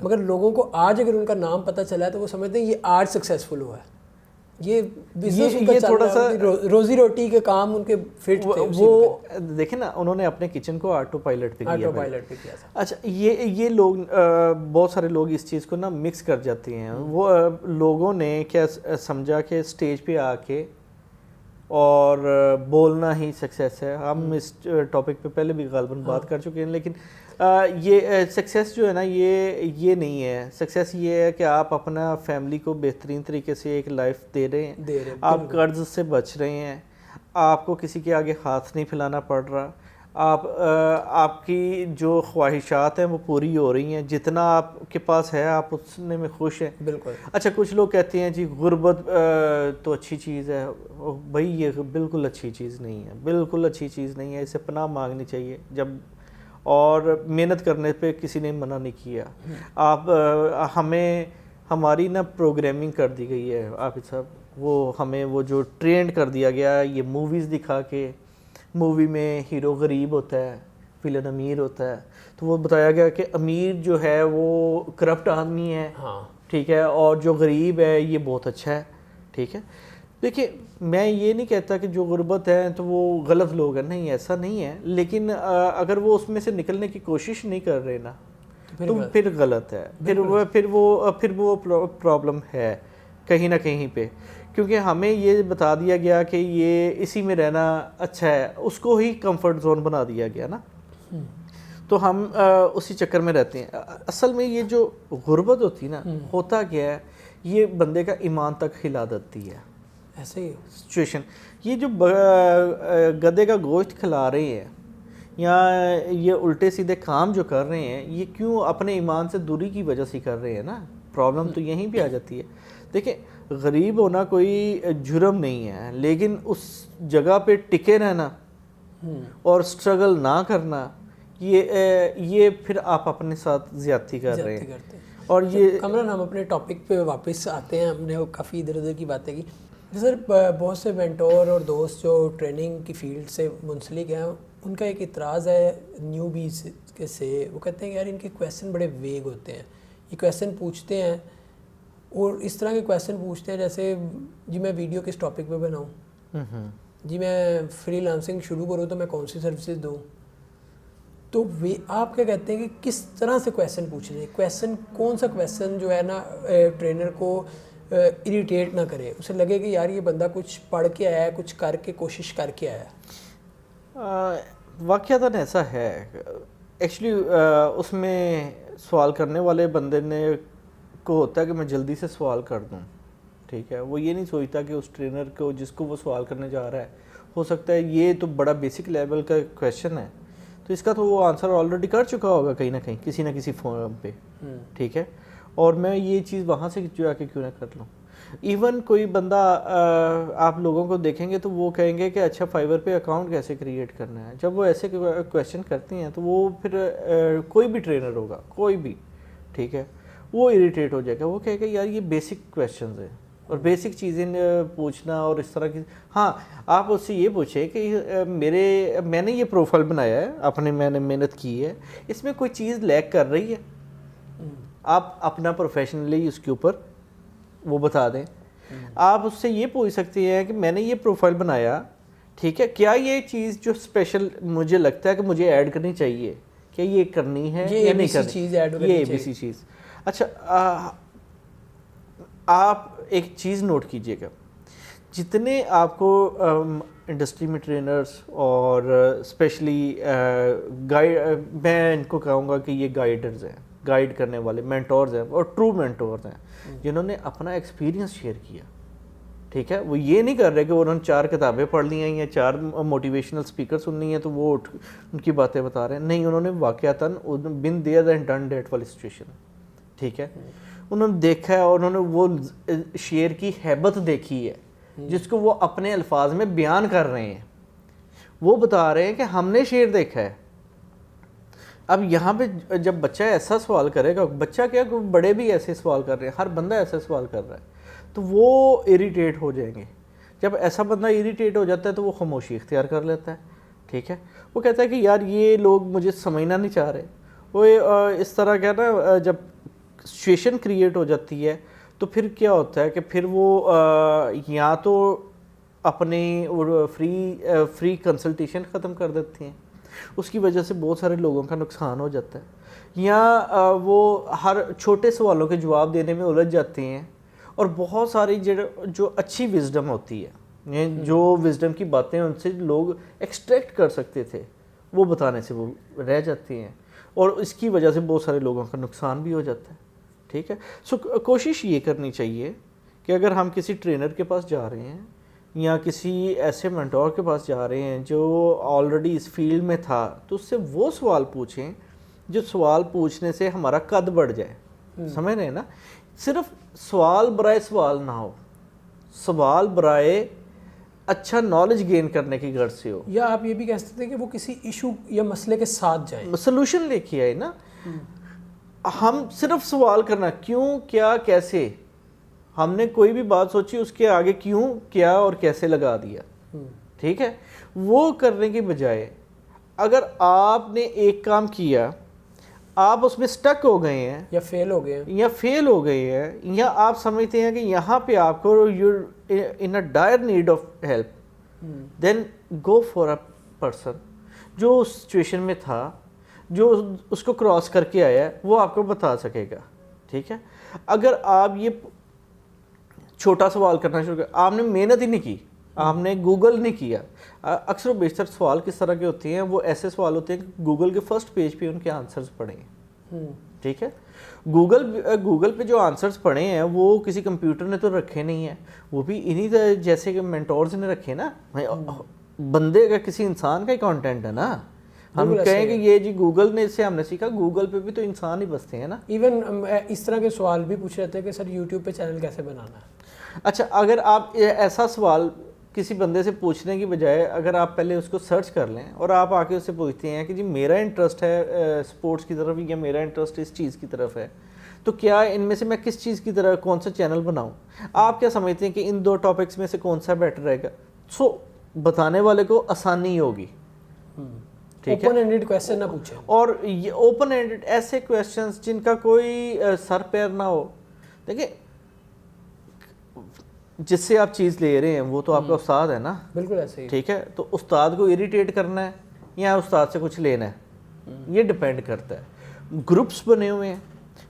مگر لوگوں کو آج اگر ان کا نام پتہ چلا ہے تو وہ سمجھتے ہیں یہ آج سکسیزفل ہوا ہے، یہ بزنس ان کا چل رہا ہے، روزی روٹی کے کام ان کے فٹ تھے. وہ دیکھیں نا انہوں نے اپنے کچن کو آٹو پائلٹ پہ کیا تھا. اچھا یہ لوگ بہت سارے لوگ اس چیز کو نا مکس کر جاتے ہیں. وہ لوگوں نے کیا سمجھا کہ اسٹیج پہ آ کے اور بولنا ہی سکسیس ہے. ہم اس ٹاپک پہ پہلے بھی غالباً بات کر چکے ہیں، لیکن یہ سکسیس جو ہے نا یہ نہیں ہے. سکسیس یہ ہے کہ آپ اپنا فیملی کو بہترین طریقے سے ایک لائف دے رہے ہیں، آپ قرض سے بچ رہے ہیں، آپ کو کسی کے آگے ہاتھ نہیں پھیلانا پڑ رہا، آپ کی جو خواہشات ہیں وہ پوری ہو رہی ہیں، جتنا آپ کے پاس ہے آپ اتنے میں خوش ہیں. بالکل. اچھا کچھ لوگ کہتے ہیں جی غربت تو اچھی چیز ہے. بھائی یہ بالکل اچھی چیز نہیں ہے، بالکل اچھی چیز نہیں ہے. اسے پناہ مانگنی چاہیے جب، اور محنت کرنے پہ کسی نے منع نہیں کیا. آپ ہماری نا پروگرامنگ کر دی گئی ہے عابد صاحب، وہ ہمیں وہ جو ٹرینڈ کر دیا گیا ہے یہ موویز دکھا کے. مووی میں ہیرو غریب ہوتا ہے، ویلن امیر ہوتا ہے، تو وہ بتایا گیا کہ امیر جو ہے وہ کرپٹ آدمی ہے، ٹھیک ہے، اور جو غریب ہے یہ بہت اچھا ہے. ٹھیک ہے، دیکھیے میں یہ نہیں کہتا کہ جو غربت ہے تو وہ غلط لوگ ہیں، نہیں ایسا نہیں ہے، لیکن اگر وہ اس میں سے نکلنے کی کوشش نہیں کر رہے نا تو پھر غلط ہے، پھر وہ پرابلم ہے کہیں نہ کہیں پہ. کیونکہ ہمیں یہ بتا دیا گیا کہ یہ اسی میں رہنا اچھا ہے، اس کو ہی کمفرٹ زون بنا دیا گیا نا، تو ہم اسی چکر میں رہتے ہیں. اصل میں یہ جو غربت ہوتی ہے نا، ہوتا کیا ہے، یہ بندے کا ایمان تک ہلا دیتی ہے. ایسے ہی سچویشن، یہ جو گدے کا گوشت کھلا رہے ہیں یا یہ الٹے سیدھے کام جو کر رہے ہیں، یہ کیوں اپنے ایمان سے دوری کی وجہ سے کر رہے ہیں نا. پرابلم تو یہیں بھی آ جاتی ہے. دیکھیں غریب ہونا کوئی جرم نہیں ہے، لیکن اس جگہ پہ ٹکے رہنا اور سٹرگل نہ کرنا، یہ پھر آپ اپنے ساتھ زیادتی کر رہے ہیں. اور یہ کامران ہم اپنے ٹاپک پہ واپس آتے ہیں. ہم نے کافی ادھر ادھر کی باتیں کی. سر بہت سے مینٹور اور دوست جو ٹریننگ کی فیلڈ سے منسلک ہیں، ان کا ایک اعتراض ہے نیو بیز کے سے. وہ کہتے ہیں کہ یار ان کے کویسچن بڑے ویگ ہوتے ہیں. یہ کویسچن پوچھتے ہیں اور اس طرح کے کویسچن پوچھتے ہیں جیسے جی میں ویڈیو کس ٹاپک پہ بناؤں، جی میں فری لانسنگ شروع کروں تو میں کون سی سروسز دوں. تو آپ کیا کہتے ہیں کہ کس طرح سے کویسچن پوچھنے، کویسچن کون سا کویسچن جو ہے نا ٹرینر کو اریٹیٹ نہ کرے، اسے لگے کہ یار یہ بندہ کچھ پڑھ کے آیا ہے، کچھ کر کے کوشش کر کے آیا ہے. واقعتاً ایسا ہے. ایکچولی اس میں سوال کرنے والے بندے نے کو ہوتا ہے کہ میں جلدی سے سوال کر دوں. ٹھیک ہے، وہ یہ نہیں سوچتا کہ اس ٹرینر کو جس کو وہ سوال کرنے جا رہا ہے، ہو سکتا ہے یہ تو بڑا بیسک لیول کا کویسچن ہے، تو اس کا تو وہ آنسر آلریڈی کر چکا ہوگا کہیں نہ کہیں کسی نہ کسی فورم پہ. ٹھیک ہے، اور میں یہ چیز وہاں سے جا کے کیوں نہ کر لوں. ایون کوئی بندہ آپ لوگوں کو دیکھیں گے تو وہ کہیں گے کہ اچھا فائیور پہ اکاؤنٹ کیسے کریٹ کرنا ہے. جب وہ ایسے کویسچن کرتے ہیں تو وہ پھر کوئی بھی ٹرینر ہوگا، کوئی بھی، ٹھیک ہے، وہ اریٹیٹ ہو جائے گا. وہ کہے گا یار یہ بیسک کویسچنز ہیں اور بیسک چیزیں پوچھنا اور اس طرح کی. ہاں آپ اس سے یہ پوچھیں کہ میں نے یہ پروفائل بنایا ہے، میں نے محنت کی ہے، اس میں کوئی چیز لیک کر رہی ہے، آپ اپنا پروفیشنلی اس کے اوپر وہ بتا دیں. آپ اس سے یہ پوچھ سکتے ہیں کہ میں نے یہ پروفائل بنایا، ٹھیک ہے، کیا یہ چیز جو اسپیشل مجھے لگتا ہے کہ مجھے ایڈ کرنی چاہیے، کیا یہ کرنی ہے یا نہیں کرنی، یہ ABC چیز. اچھا آپ ایک چیز نوٹ کیجئے گا، جتنے آپ کو انڈسٹری میں ٹرینرز اور اسپیشلی میں ان کو کہوں گا کہ یہ گائیڈرز ہیں، گائیڈ کرنے والے مینٹورز ہیں اور ٹرو مینٹورز ہیں جنہوں نے اپنا ایکسپیرینس شیئر کیا. ٹھیک ہے، وہ یہ نہیں کر رہے کہ انہوں نے 4 کتابیں پڑھ لی ہیں یا 4 موٹیویشنل اسپیکر سننی ہیں تو وہ ان کی باتیں بتا رہے ہیں. نہیں، انہوں نے واقعتاً been there and done that والی سچویشن. ٹھیک ہے، انہوں نے دیکھا ہے اور انہوں نے وہ شعر کی ہیبت دیکھی ہے جس کو وہ اپنے الفاظ میں بیان کر رہے ہیں. وہ بتا رہے ہیں کہ ہم نے شعر دیکھا ہے. اب یہاں پہ جب بچہ ایسا سوال کرے گا، بچہ کیا بڑے بھی ایسے سوال کر رہے ہیں، ہر بندہ ایسے سوال کر رہا ہے، تو وہ اریٹیٹ ہو جائیں گے. جب ایسا بندہ اریٹیٹ ہو جاتا ہے تو وہ خاموشی اختیار کر لیتا ہے, ٹھیک ہے. وہ کہتا ہے کہ یار یہ لوگ مجھے سمجھنا نہیں چاہ رہے. وہ اس طرح کیا نا, جب سچویشن کریٹ ہو جاتی ہے تو پھر کیا ہوتا ہے کہ پھر وہ یا تو اپنی فری کنسلٹیشن ختم کر دیتے ہیں, اس کی وجہ سے بہت سارے لوگوں کا نقصان ہو جاتا ہے, یا وہ ہر چھوٹے سوالوں کے جواب دینے میں الجھ جاتے ہیں, اور بہت ساری جو اچھی وزڈم ہوتی ہے, جو وزڈم کی باتیں ان سے لوگ ایکسٹریکٹ کر سکتے تھے, وہ بتانے سے وہ رہ جاتے ہیں, اور اس کی وجہ سے بہت سارے لوگوں کا نقصان بھی ہو جاتا ہے, ٹھیک ہے. سو کوشش یہ کرنی چاہیے کہ اگر ہم کسی ٹرینر کے پاس جا رہے ہیں یا کسی ایسے مینٹور کے پاس جا رہے ہیں جو آلریڈی اس فیلڈ میں تھا, تو اس سے وہ سوال پوچھیں جو سوال پوچھنے سے ہمارا قد بڑھ جائے. سمجھ رہے ہیں نا, صرف سوال برائے سوال نہ ہو, سوال برائے اچھا نالج گین کرنے کی غرض سے ہو, یا آپ یہ بھی کہہ سکتے ہیں کہ وہ کسی ایشو یا مسئلے کے ساتھ جائیں, سلوشن لے کے آئے نا. ہم صرف سوال کرنا کیوں, کیا, کیسے, ہم نے کوئی بھی بات سوچی اس کے آگے کیوں, کیا اور کیسے لگا دیا, ٹھیک ہے. وہ کرنے کی بجائے اگر آپ نے ایک کام کیا, آپ اس میں سٹک ہو گئے ہیں یا فیل ہو گئے ہیں, یا آپ سمجھتے ہیں کہ یہاں پہ آپ کو you in a dire need of help, then go for a person جو اس سچویشن میں تھا, جو اس کو کراس کر کے آیا ہے, وہ آپ کو بتا سکے گا, ٹھیک ہے. اگر آپ یہ چھوٹا سوال کرنا شروع کر, آپ نے محنت ہی نہیں کی, آپ نے گوگل نہیں کیا. اکثر و بیشتر سوال کس طرح کے ہوتے ہیں, وہ ایسے سوال ہوتے ہیں کہ گوگل کے فرسٹ پیج پہ ان کے آنسرز پڑھے ہیں, ٹھیک ہے. گوگل پہ جو آنسرز پڑھے ہیں وہ کسی کمپیوٹر نے تو رکھے نہیں ہیں, وہ بھی انہی جیسے کہ مینٹورز نے رکھے نا. بندے کا, کسی انسان کا ہی کانٹینٹ ہے نا. ہم کہیں کہ یہ جی گوگل نے, اس سے ہم نے سیکھا, گوگل پہ بھی تو انسان ہی بستے ہیں نا. ایون اس طرح کے سوال بھی پوچھ رہے تھے کہ سر یوٹیوب پہ چینل کیسے بنانا ہے. اچھا, اگر آپ ایسا سوال کسی بندے سے پوچھنے کی بجائے اگر آپ پہلے اس کو سرچ کر لیں اور آپ آ کے اس سے پوچھتے ہیں کہ جی میرا انٹرسٹ ہے سپورٹس کی طرف یا میرا انٹرسٹ اس چیز کی طرف ہے, تو کیا ان میں سے میں کس چیز کی طرف کون سا چینل بناؤں, آپ کیا سمجھتے ہیں کہ ان دو ٹاپکس میں سے کون سا بیٹر رہے گا. سو بتانے والے کو آسانی ہوگی, ٹھیک ہے. اوپن اینڈڈ کویسچن نہ پوچھیں, اور یہ اوپن اینڈڈ ایسے کویسچنز جن کا کوئی سر پیر نہ ہو. دیکھیں جس سے آپ چیز لے رہے ہیں وہ تو آپ کا استاد ہے نا, بالکل ایسے ہی, ٹھیک ہے. تو استاد کو اریٹیٹ کرنا ہے یا استاد سے کچھ لینا ہے, یہ ڈپینڈ کرتا ہے. گروپس بنے ہوئے ہیں,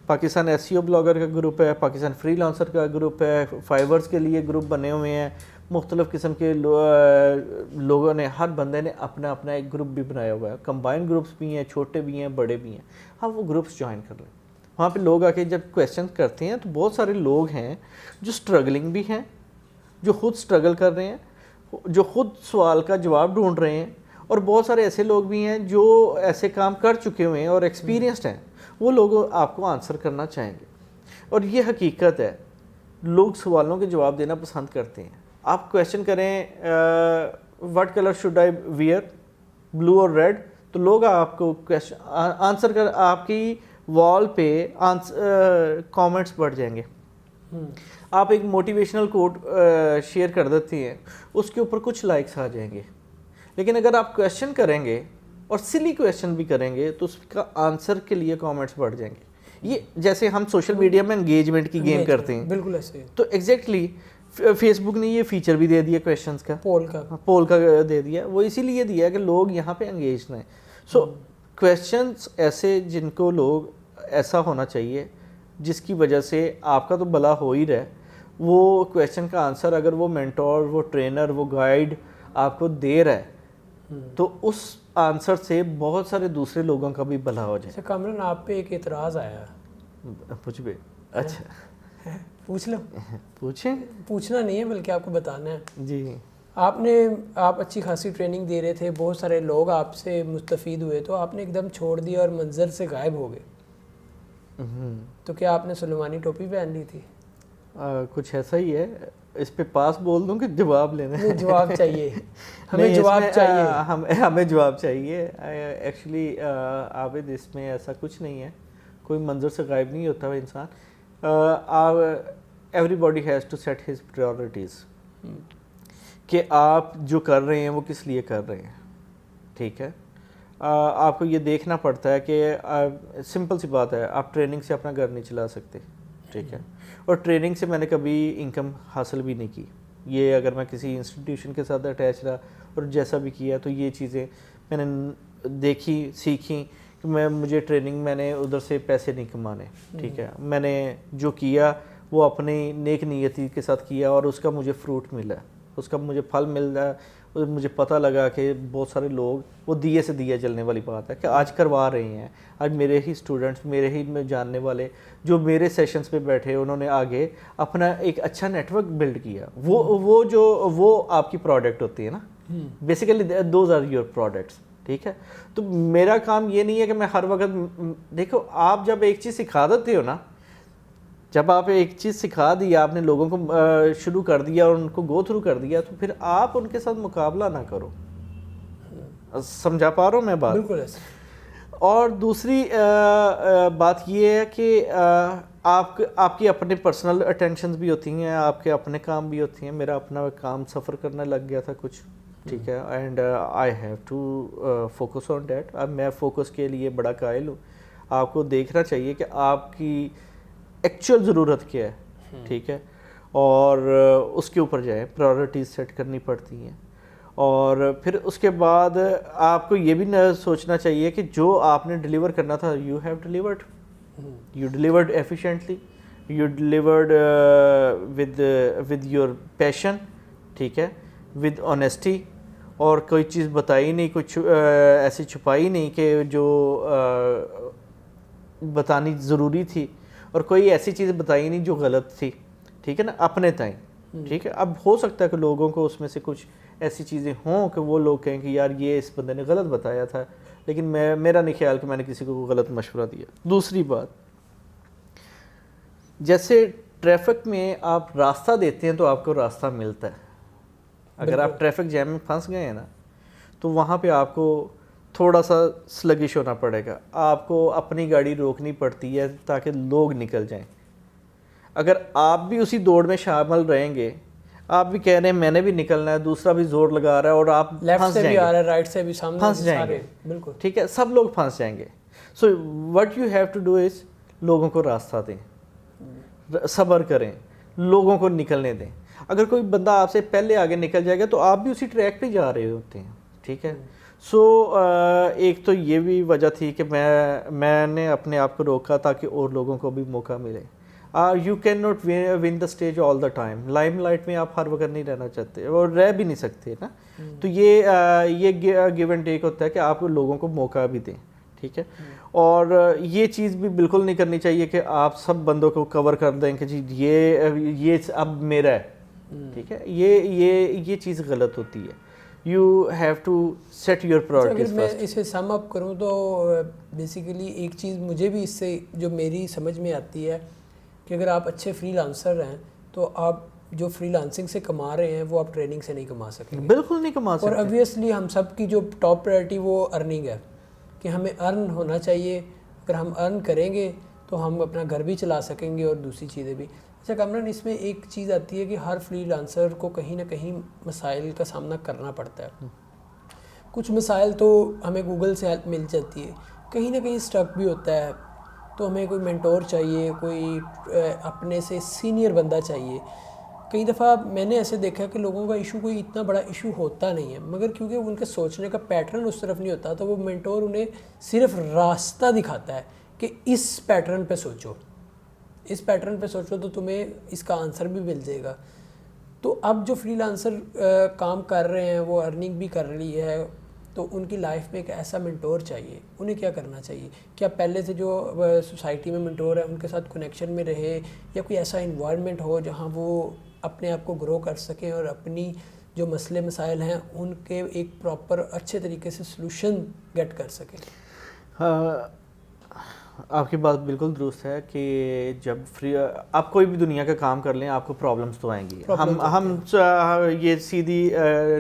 پاکستان ایس سی او بلاگر کا گروپ ہے, پاکستان فری لانسر کا گروپ ہے, فائیورز کے لیے گروپ بنے ہوئے ہیں, مختلف قسم کے لوگوں نے, ہر بندے نے اپنا اپنا ایک گروپ بھی بنایا ہوا ہے. کمبائن گروپس بھی ہیں, چھوٹے بھی ہیں, بڑے بھی ہیں. ہاں وہ گروپس جوائن کر لیں. وہاں پہ لوگ آ کے جب کویسچن کرتے ہیں تو بہت سارے لوگ ہیں جو اسٹرگلنگ بھی ہیں, جو خود اسٹرگل کر رہے ہیں, جو خود سوال کا جواب ڈھونڈ رہے ہیں, اور بہت سارے ایسے لوگ بھی ہیں جو ایسے کام کر چکے ہوئے ہیں اور ایکسپیرینسڈ ہیں. وہ لوگ آپ کو آنسر کرنا چاہیں گے, اور یہ حقیقت ہے. لوگ سوالوں کے جواب دینا پسند کرتے ہیں. آپ کویسچن کریں what colour should I wear, blue اور ریڈ, تو لوگ آپ کو آنسر کر, آپ کی وال پہ کامنٹس بڑھ جائیں گے. آپ ایک موٹیویشنل کوٹ شیئر کر دیتے ہیں, اس کے اوپر کچھ لائکس آ جائیں گے. لیکن اگر آپ کویسچن کریں گے اور سلی کویسچن بھی کریں گے تو اس کا آنسر کے لیے کامنٹس بڑھ جائیں گے. یہ جیسے ہم سوشل میڈیا میں انگیجمنٹ کی گیم کرتے ہیں, بالکل ایسے, تو ایگزیکٹلی فیس بک نے یہ فیچر بھی دے دیا کویسچنس کا, پول کا دے دیا. وہ اسی لیے دیا کہ لوگ یہاں پہ انگیج رہیں. سو کویسچنس ایسے جن کو لوگ, ایسا ہونا چاہیے جس کی وجہ سے آپ کا تو بھلا ہو ہی رہا ہے. وہ کویسچن کا آنسر اگر وہ مینٹور, وہ ٹرینر, وہ گائیڈ آپ کو دے رہا ہے تو اس آنسر سے بہت سارے دوسرے لوگوں کا بھی بھلا ہو جائے. کامران آپ پہ ایک اعتراض آیا, پوچھ بے. اچھا پوچھ لو. پوچھیں, پوچھنا نہیں ہے بلکہ آپ کو بتانا ہے. جی آپ اچھی خاصی ٹریننگ دے رہے تھے, بہت سارے لوگ آپ سے مستفید ہوئے, تو آپ نے ایک دم چھوڑ دیا اور منظر سے غائب ہو گئے. تو کیا آپ نے سلیمانی ٹوپی پہن لی تھی؟ کچھ ایسا ہی ہے. اس پہ پاس بول دوں کہ جواب لینا ہے؟ جواب چاہیے ہمیں, جواب چاہیے ہمیں جواب چاہیے. ایکچولی عابد اس میں ایسا کچھ نہیں ہے, کوئی منظر سے غائب نہیں ہوتا ہے انسان. Everybody has to set his priorities. کہ آپ جو کر رہے ہیں وہ کس لیے کر رہے ہیں. ٹھیک ہے, آپ کو یہ دیکھنا پڑتا ہے کہ سمپل سی بات ہے, آپ ٹریننگ سے اپنا گھر نہیں چلا سکتے. ٹھیک ہے, اور ٹریننگ سے میں نے کبھی انکم حاصل بھی نہیں کی. یہ اگر میں کسی انسٹیٹیوشن کے ساتھ اٹیچ رہا اور جیسا بھی کیا تو یہ چیزیں میں نے دیکھی, سیکھی کہ مجھے ٹریننگ میں نے ادھر سے پیسے نہیں کمانے. ٹھیک ہے, میں نے جو کیا وہ اپنی نیک نیتی کے ساتھ کیا اور اس کا مجھے فروٹ ملا, اس کا مجھے پھل مل رہا ہے. مجھے پتہ لگا کہ بہت سارے لوگ وہ دیے سے دیا جلنے والی بات ہے کہ آج کروا رہے ہیں. آج میرے ہی اسٹوڈنٹس, میرے ہی میں جاننے والے جو میرے سیشنز پہ بیٹھے, انہوں نے آگے اپنا ایک اچھا نیٹ ورک بلڈ کیا. وہ آپ کی پروڈکٹ ہوتی ہے نا, basically those are your products. ٹھیک ہے, تو میرا کام یہ نہیں ہے کہ میں ہر وقت, دیکھو آپ جب ایک چیز سکھا دیتے ہو نا, جب آپ ایک چیز سکھا دیا, آپ نے لوگوں کو شروع کر دیا اور ان کو گو تھرو کر دیا, تو پھر آپ ان کے ساتھ مقابلہ نہ کرو. سمجھا پا رہا ہوں میں بات؟ بالکل ایسا. اور دوسری بات یہ ہے کہ آپ کی اپنے پرسنل اٹینشنز بھی ہوتی ہیں, آپ کے اپنے کام بھی ہوتی ہیں. میرا اپنا کام سفر کرنے لگ گیا تھا کچھ. ٹھیک ہے, and I have to focus on that. اب میں فوکس کے لیے بڑا قائل ہوں. آپ کو دیکھنا چاہیے کہ آپ کی ایکچوئل ضرورت کیا ہے. ٹھیک ہے, اور اس کے اوپر جائیں, پرائورٹیز سیٹ کرنی پڑتی ہیں. اور پھر اس کے بعد آپ کو یہ بھی سوچنا چاہیے کہ جو آپ نے ڈیلیور کرنا تھا, you have delivered, you delivered efficiently, you delivered with your passion. ٹھیک ہے, ود آنیسٹی, اور کوئی چیز بتائی نہیں, کچھ ایسی چھپائی نہیں کہ جو بتانی ضروری تھی, اور کوئی ایسی چیز بتائی نہیں جو غلط تھی. ٹھیک ہے نا, اپنے تائیں. ٹھیک ہے, اب ہو سکتا ہے کہ لوگوں کو اس میں سے کچھ ایسی چیزیں ہوں کہ وہ لوگ کہیں کہ یار یہ اس بندے نے غلط بتایا تھا, لیکن میرا نہیں خیال کہ میں نے کسی کو غلط مشورہ دیا. دوسری بات, جیسے ٹریفک میں آپ راستہ دیتے ہیں تو آپ کو راستہ ملتا ہے. اگر آپ ٹریفک جیم میں پھنس گئے ہیں نا, تو وہاں پہ آپ کو تھوڑا سا سلگش ہونا پڑے گا. آپ کو اپنی گاڑی روکنی پڑتی ہے تاکہ لوگ نکل جائیں. اگر آپ بھی اسی دوڑ میں شامل رہیں گے, آپ بھی کہہ رہے ہیں میں نے بھی نکلنا ہے, دوسرا بھی زور لگا رہا ہے, اور آپ لیفٹ سے بھی آ رہا ہے, رائٹ سے بھی, سامنے پھنس جائیں گے. بالکل ٹھیک ہے, سب لوگ پھنس جائیں گے. So what you have to do is, لوگوں کو راستہ دیں, صبر کریں, لوگوں کو نکلنے دیں. اگر کوئی بندہ آپ سے پہلے آگے نکل جائے گا تو آپ بھی اسی ٹریک پہ جا رہے ہوتے ہیں. ٹھیک ہے, سو ایک تو یہ بھی وجہ تھی کہ میں نے اپنے آپ کو روکا تاکہ اور لوگوں کو بھی موقع ملے. You can not one the stage all the time. Lime light میں آپ ہر وقت نہیں رہنا چاہتے اور رہ بھی نہیں سکتے نا. تو یہ گیو اینڈ ٹیک ہوتا ہے کہ آپ لوگوں کو موقع بھی دیں. ٹھیک ہے, اور یہ چیز بھی بالکل نہیں کرنی چاہیے کہ آپ سب بندوں کو کور کر دیں کہ جی یہ اب میرا ہے. ٹھیک ہے, یہ چیز غلط ہوتی ہے. You have to set your priorities. اگر میں اسے سم اپ کروں تو بیسیکلی ایک چیز مجھے بھی اس سے جو میری سمجھ میں آتی ہے کہ اگر آپ اچھے فری لانسر ہیں تو آپ جو فری لانسنگ سے کما رہے ہیں وہ آپ ٹریننگ سے نہیں کما سکیں گے. بالکل نہیں کما سکتے. اور obviously ہم سب کی جو ٹاپ پرائرٹی وہ ارننگ ہے, کہ ہمیں ارن ہونا چاہیے. اگر ہم ارن کریں گے تو ہم اپنا گھر بھی چلا سکیں گے اور دوسری چیزیں بھی. اچھا کامران, اس میں ایک چیز آتی ہے کہ ہر فری لانسر کو کہیں نہ کہیں مسائل کا سامنا کرنا پڑتا ہے. کچھ مسائل تو ہمیں گوگل سے ہیلپ مل جاتی ہے, کہیں نہ کہیں اسٹک بھی ہوتا ہے, تو ہمیں کوئی مینٹور چاہیے, کوئی اپنے سے سینئر بندہ چاہیے. کئی دفعہ میں نے ایسے دیکھا کہ لوگوں کا ایشو کوئی اتنا بڑا ایشو ہوتا نہیں ہے, مگر کیونکہ ان کے سوچنے کا پیٹرن اس طرف نہیں ہوتا, تو وہ مینٹور انہیں صرف راستہ دکھاتا ہے کہ اس پیٹرن پہ سوچو, اس پیٹرن پہ سوچو تو تمہیں اس کا آنسر بھی مل جائے گا. تو اب جو فری لانسر کام کر رہے ہیں وہ ارننگ بھی کر رہی ہے, تو ان کی لائف میں ایک ایسا منٹور چاہیے. انہیں کیا کرنا چاہیے؟ کیا پہلے سے جو سوسائٹی میں منٹور ہے ان کے ساتھ کنیکشن میں رہے, یا کوئی ایسا انوائرمنٹ ہو جہاں وہ اپنے آپ کو گرو کر سکیں اور اپنی جو مسئلے مسائل ہیں ان کے ایک پراپر اچھے طریقے سے سلوشن گیٹ کر سکیں؟ آپ کی بات بالکل درست ہے کہ جب آپ کوئی بھی دنیا کا کام کر لیں آپ کو پرابلمس تو آئیں گی. ہم یہ سیدھی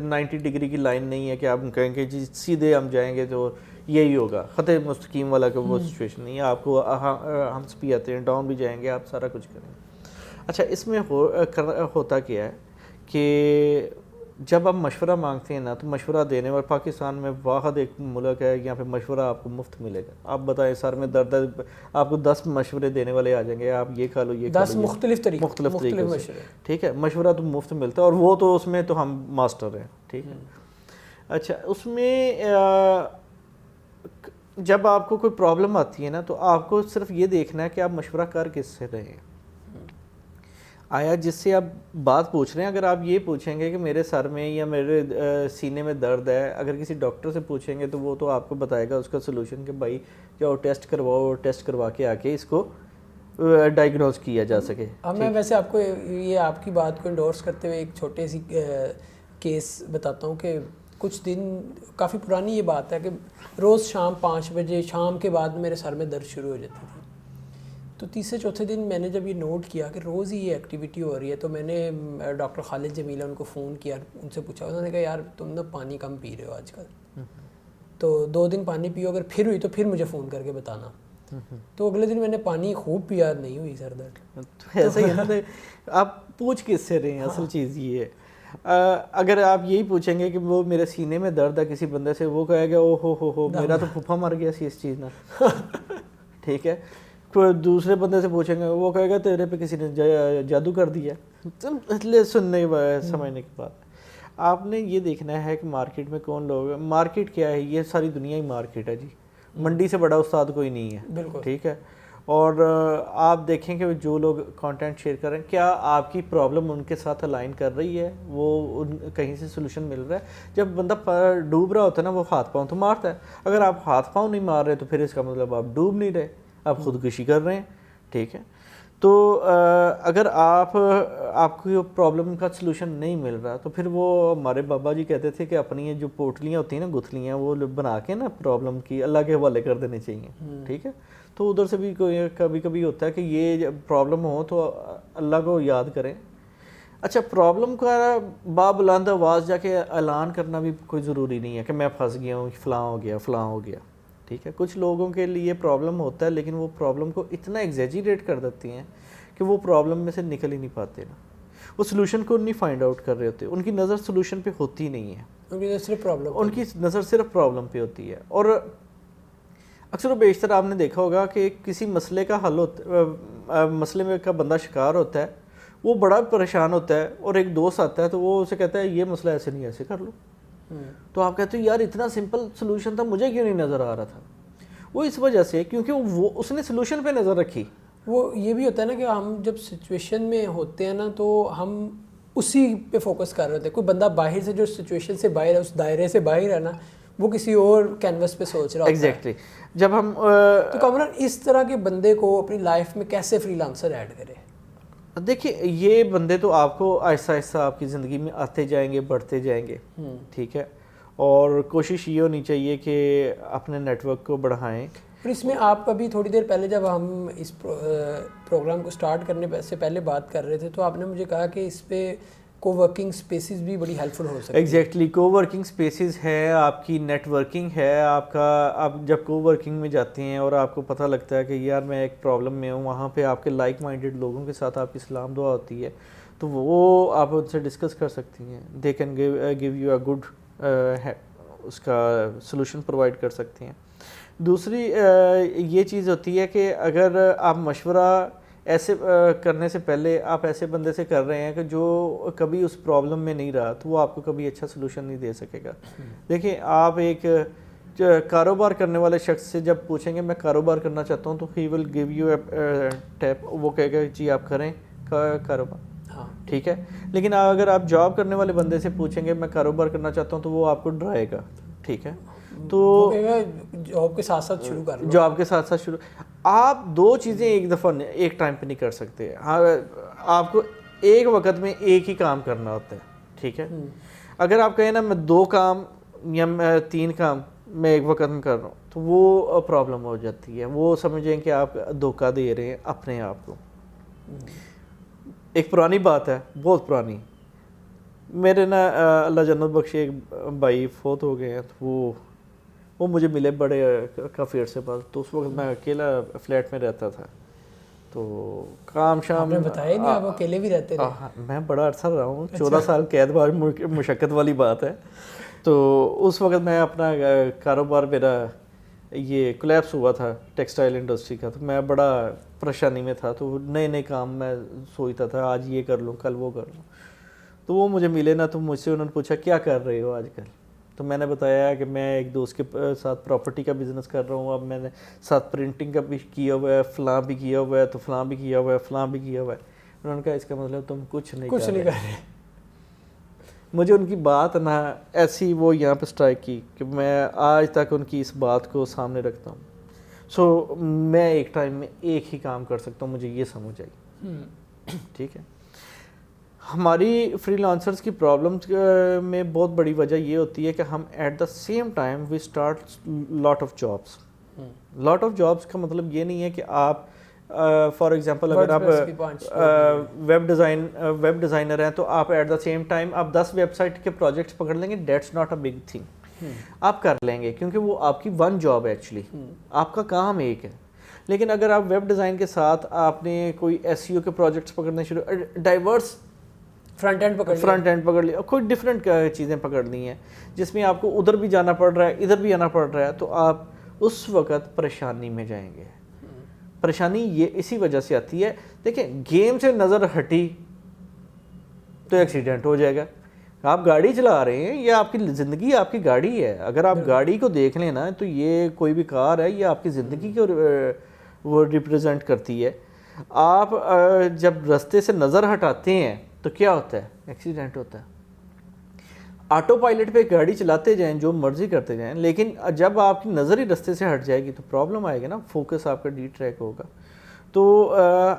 90 ڈگری کی لائن نہیں ہے کہ آپ کہیں کہ جی سیدھے ہم جائیں گے تو یہی ہوگا, خط مستقیم والا کہ وہ سچویشن نہیں ہے. آپ کو ہمس بھی آتے ہیں, ڈاؤن بھی جائیں گے, آپ سارا کچھ کریں گے. اچھا, اس میں ہوتا کیا ہے کہ جب آپ مشورہ مانگتے ہیں نا تو مشورہ دینے والے پاکستان میں واحد ایک ملک ہے یہاں پہ مشورہ آپ کو مفت ملے گا. آپ بتائیں سر میں درد ہے, آپ کو 10 مشورے دینے والے آ جائیں گے, آپ یہ کھا لو یہ کھا لو, 10 مختلف طریقوں سے, مشورے. ٹھیک ہے, مشورہ تو مفت ملتا ہے اور وہ تو اس میں تو ہم ماسٹر ہیں, ٹھیک ہے. اچھا, اس میں جب آپ کو کوئی پرابلم آتی ہے نا تو آپ کو صرف یہ دیکھنا ہے کہ آپ مشورہ کر کس سے رہے ہیں. آیا جس سے آپ بات پوچھ رہے ہیں, اگر آپ یہ پوچھیں گے کہ میرے سر میں یا میرے سینے میں درد ہے, اگر کسی ڈاکٹر سے پوچھیں گے تو وہ تو آپ کو بتائے گا اس کا سلوشن کہ بھائی جاؤ ٹیسٹ کرواؤ, ٹیسٹ کروا کے آ کے اس کو ڈائگنوز کیا جا سکے. اب میں ویسے آپ کو یہ آپ کی بات کو انڈورس کرتے ہوئے ایک چھوٹے سی کیس بتاتا ہوں کہ کچھ دن, کافی پرانی یہ بات ہے کہ روز شام 5 بجے شام کے بعد میرے سر میں درد شروع ہو جاتی تھی. تو تیسرے چوتھے دن میں نے جب یہ نوٹ کیا کہ روز ہی یہ ایکٹیویٹی ہو رہی ہے, تو میں نے ڈاکٹر خالد جمیلہ ان کو فون کیا, ان سے پوچھا, انہوں نے کہا یار تم نا پانی کم پی رہے ہو آج کل, تو 2 دن پانی پیو, اگر پھر ہوئی تو پھر مجھے فون کر کے بتانا. تو اگلے دن میں نے پانی خوب پیا, نہیں ہوئی سر درد. ایسا ہی ہے, آپ پوچھ کس سے رہے ہیں, اصل چیز یہ ہے. اگر آپ یہی پوچھیں گے کہ وہ میرے سینے میں درد ہے کسی بندے سے, وہ کہے گا او ہو میرا تو پھوپھا مر گیا سی اس چیز نہ, ٹھیک ہے. کوئی دوسرے بندے سے پوچھیں گے, وہ کہے گا تیرے پہ کسی نے جادو کر دیا. سننے سمجھنے کی بات. آپ نے یہ دیکھنا ہے کہ مارکیٹ میں کون لوگ, مارکیٹ کیا ہے, یہ ساری دنیا ہی مارکیٹ ہے جی, منڈی سے بڑا استاد کوئی نہیں ہے, ٹھیک ہے. اور آپ دیکھیں کہ جو لوگ کانٹینٹ شیئر کر رہے ہیں, کیا آپ کی پرابلم ان کے ساتھ الائن کر رہی ہے, وہ کہیں سے سلوشن مل رہا ہے. جب بندہ ڈوب رہا ہوتا ہے نا, وہ ہاتھ پاؤں تو مارتا ہے. اگر آپ ہاتھ پاؤں نہیں مار رہے تو پھر اس کا مطلب آپ ڈوب نہیں رہے, آپ خودکشی کر رہے ہیں, ٹھیک ہے. تو اگر آپ کو پرابلم کا سلوشن نہیں مل رہا تو پھر وہ ہمارے بابا جی کہتے تھے کہ اپنی یہ جو پوٹلیاں ہوتی ہیں نا, گتھلیاں, وہ بنا کے نا پرابلم کی اللہ کے حوالے کر دینے چاہیے, ٹھیک ہے. تو ادھر سے بھی کبھی کبھی ہوتا ہے کہ یہ پرابلم ہو تو اللہ کو یاد کریں. اچھا, پرابلم کا بابلند آواز جا کے اعلان کرنا بھی کوئی ضروری نہیں ہے کہ میں پھنس گیا ہوں, فلاں ہو گیا, ٹھیک ہے. کچھ لوگوں کے لیے پرابلم ہوتا ہے لیکن وہ پرابلم کو اتنا ایگزیجریٹ کر دیتی ہیں کہ وہ پرابلم میں سے نکل ہی نہیں پاتے نا, وہ سلوشن کو نہیں فائنڈ آؤٹ کر رہے ہوتے, ان کی نظر سلوشن پہ ہوتی نہیں ہے, ان کی نظر صرف پرابلم پہ ہوتی ہے. اور اکثر و بیشتر آپ نے دیکھا ہوگا کہ کسی مسئلے کا حل ہوتا, مسئلے میں کا بندہ شکار ہوتا ہے, وہ بڑا پریشان ہوتا ہے, اور ایک دوست آتا ہے تو وہ اسے کہتا ہے یہ مسئلہ ایسے نہیں ایسے کر لو. تو آپ کہتے ہو یار اتنا سمپل سلوشن تھا, مجھے کیوں نہیں نظر آ رہا تھا. وہ اس وجہ سے کیونکہ وہ اس نے سلوشن پہ نظر رکھی. وہ یہ بھی ہوتا ہے نا کہ ہم جب سچویشن میں ہوتے ہیں نا تو ہم اسی پہ فوکس کر رہے ہوتے ہیں. کوئی بندہ باہر سے جو سچویشن سے باہر ہے, اس دائرے سے باہر ہے نا, وہ کسی اور کینوس پہ سوچ رہا ہوتا ہے. ایگزیکٹلی. جب ہم تو کامران اس طرح کے بندے کو اپنی لائف میں کیسے فری لانسر ایڈ کرے؟ دیکھیے, یہ بندے تو آپ کو آہستہ آہستہ آپ کی زندگی میں آتے جائیں گے, بڑھتے جائیں گے, ٹھیک ہے. اور کوشش یہ ہونی چاہیے کہ اپنے نیٹ ورک کو بڑھائیں. اور اس میں آپ ابھی تھوڑی دیر پہلے جب ہم اس پروگرام کو سٹارٹ کرنے سے پہلے بات کر رہے تھے تو آپ نے مجھے کہا کہ اس پہ کو ورکنگ سپیسز بھی بڑی ہیلپ فل ہو سکتی ہے. ایگزیکٹلی, کو ورکنگ سپیسز ہے, آپ کی نیٹ ورکنگ ہے, آپ کا آپ جب کو ورکنگ میں جاتے ہیں اور آپ کو پتہ لگتا ہے کہ یار میں ایک پرابلم میں ہوں, وہاں پہ آپ کے لائک مائنڈیڈ لوگوں کے ساتھ آپ کی سلام دعا ہوتی ہے, تو وہ آپ ان سے ڈسکس کر سکتی ہیں. They can give you a good اس کا سلوشن پرووائڈ کر سکتے ہیں. دوسری یہ چیز ہوتی ہے کہ اگر آپ مشورہ ایسے کرنے سے پہلے آپ ایسے بندے سے کر رہے ہیں کہ جو کبھی اس پرابلم میں نہیں رہا, تو وہ آپ کو کبھی اچھا سلوشن نہیں دے سکے گا. دیکھیں, آپ ایک کاروبار کرنے والے شخص سے جب پوچھیں گے میں کاروبار کرنا چاہتا ہوں, تو he will give you a tip, وہ کہے گا جی آپ کریں کاروبار, ٹھیک ہے. لیکن اگر آپ جاب کرنے والے بندے سے پوچھیں گے میں کاروبار کرنا چاہتا ہوں, تو وہ آپ کو ڈرائے گا, ٹھیک ہے. تو جاب کے ساتھ ساتھ شروع کر لو, جاب کے ساتھ ساتھ شروع. آپ 2 چیزیں ایک دفعہ ایک ٹائم پہ نہیں کر سکتے. آپ کو ایک وقت میں ایک ہی کام کرنا ہوتا ہے, ٹھیک ہے. اگر آپ کہیں نا میں 2 کام یا 3 کام میں ایک وقت میں کر رہا ہوں, تو وہ پرابلم ہو جاتی ہے. وہ سمجھیں کہ آپ دھوکہ دے رہے ہیں اپنے آپ کو. ایک پرانی بات ہے, بہت پرانی, میرے نا اللہ جنت بخشے ایک بھائی فوت ہو گئے ہیں, تو وہ مجھے ملے بڑے کافی عرصے بعد. تو اس وقت میں اکیلا فلیٹ میں رہتا تھا, تو کام شام آپ نے بتایا نہیں آپ اکیلے بھی رہتے رہے. میں بڑا عرصہ رہا ہوں, 14 سال قید بار مشقت والی بات ہے. تو اس وقت میں اپنا کاروبار میرا یہ کولیپس ہوا تھا ٹیکسٹائل انڈسٹری کا, تو میں بڑا پریشانی میں تھا. تو نئے نئے کام میں سوچتا تھا, آج یہ کر لوں کل وہ کر لوں. تو وہ مجھے ملے نا, تو مجھ سے انہوں نے پوچھا کیا کر رہے ہو آج کل. تو میں نے بتایا کہ میں ایک دوست کے ساتھ پراپرٹی کا بزنس کر رہا ہوں, اب میں نے ساتھ پرنٹنگ کا بھی کیا ہوا ہے, فلاں بھی کیا ہوا ہے, تو فلاں بھی کیا ہوا ہے, فلاں بھی کیا ہوا ہے. انہوں نے کہا اس کا مطلب تم کچھ نہیں کر رہے. مجھے ان کی بات نا ایسی وہ یہاں پہ اسٹرائک کی کہ میں آج تک ان کی اس بات کو سامنے رکھتا ہوں. سو میں ایک ٹائم میں ایک ہی کام کر سکتا ہوں, مجھے یہ سمجھ آئی. ٹھیک ہے, ہماری فری لانسرز کی پرابلمس میں بہت بڑی وجہ یہ ہوتی ہے کہ ہم at the same time we start lot of jobs. Lot of jobs کا مطلب یہ نہیں ہے کہ آپ فار ایگزامپل اگر آپ ویب ڈیزائنر ہیں تو آپ ایٹ دا سیم ٹائم آپ 10 ویب سائٹ کے پروجیکٹس پکڑ لیں گے, that's not a big thing. آپ کر لیں گے کیونکہ وہ آپ کی ون جاب ہے, ایکچولی آپ کا کام ایک ہے. لیکن اگر آپ ویب ڈیزائن کے ساتھ آپ نے کوئی ایس ای او کے پروجیکٹس پکڑنے شروع, ڈائیورس فرنٹ اینڈ پکڑ لیا, کوئی ڈفرینٹ چیزیں پکڑ لی ہیں جس میں آپ کو ادھر بھی جانا پڑ رہا ہے ادھر بھی آنا پڑ رہا ہے, تو آپ اس وقت پریشانی میں جائیں گے. پریشانی یہ اسی وجہ سے آتی ہے, دیکھیں گیم سے نظر ہٹی تو ایکسیڈنٹ ہو جائے گا. آپ گاڑی چلا رہے ہیں, یہ آپ کی زندگی آپ کی گاڑی ہے. اگر آپ گاڑی کو دیکھ لیں نا تو یہ کوئی بھی کار ہے, یہ آپ کی زندگی کو وہ ریپرزینٹ کرتی ہے. آپ جب رستے سے نظر ہٹاتے ہیں تو کیا ہوتا ہے, ایکسیڈنٹ ہوتا ہے. آٹو پائلٹ پہ گاڑی چلاتے جائیں, جو مرضی کرتے جائیں, لیکن جب آپ کی نظر ہی رستے سے ہٹ جائے گی تو پرابلم آئے گی نا, فوکس آپ کا ڈی ٹریک ہوگا. تو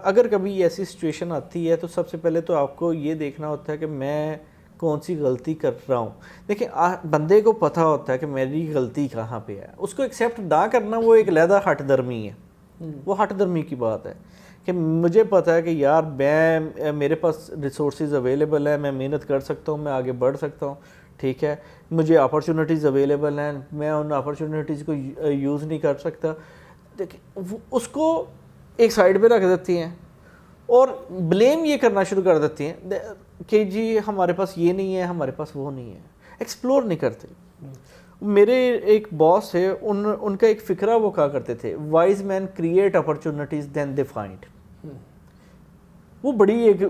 اگر کبھی ایسی سچویشن آتی ہے تو سب سے پہلے تو آپ کو یہ دیکھنا ہوتا ہے کہ میں کون سی غلطی کر رہا ہوں. دیکھیں بندے کو پتہ ہوتا ہے کہ میری غلطی کہاں پہ ہے, اس کو ایکسیپٹ نہ کرنا وہ ایک علیحدہ ہٹ درمی ہے. وہ ہٹ درمی کی بات ہے کہ مجھے پتہ ہے کہ یار میرے پاس ریسورسز اویلیبل ہیں, میں محنت کر سکتا ہوں, میں آگے بڑھ سکتا ہوں. ٹھیک ہے, مجھے اپرچونیٹیز اویلیبل ہیں, میں ان اپرچونیٹیز کو یوز نہیں کر سکتا. دیکھیں اس کو ایک سائڈ پہ رکھ دیتی ہیں اور بلیم یہ کرنا شروع کر دیتی ہیں کہ جی ہمارے پاس یہ نہیں ہے, ہمارے پاس وہ نہیں ہے. ایکسپلور نہیں کرتے. میرے ایک باس ہے, ان کا ایک فکرہ وہ کہا کرتے تھے, wise men create opportunities than they find. وہ بڑی ایک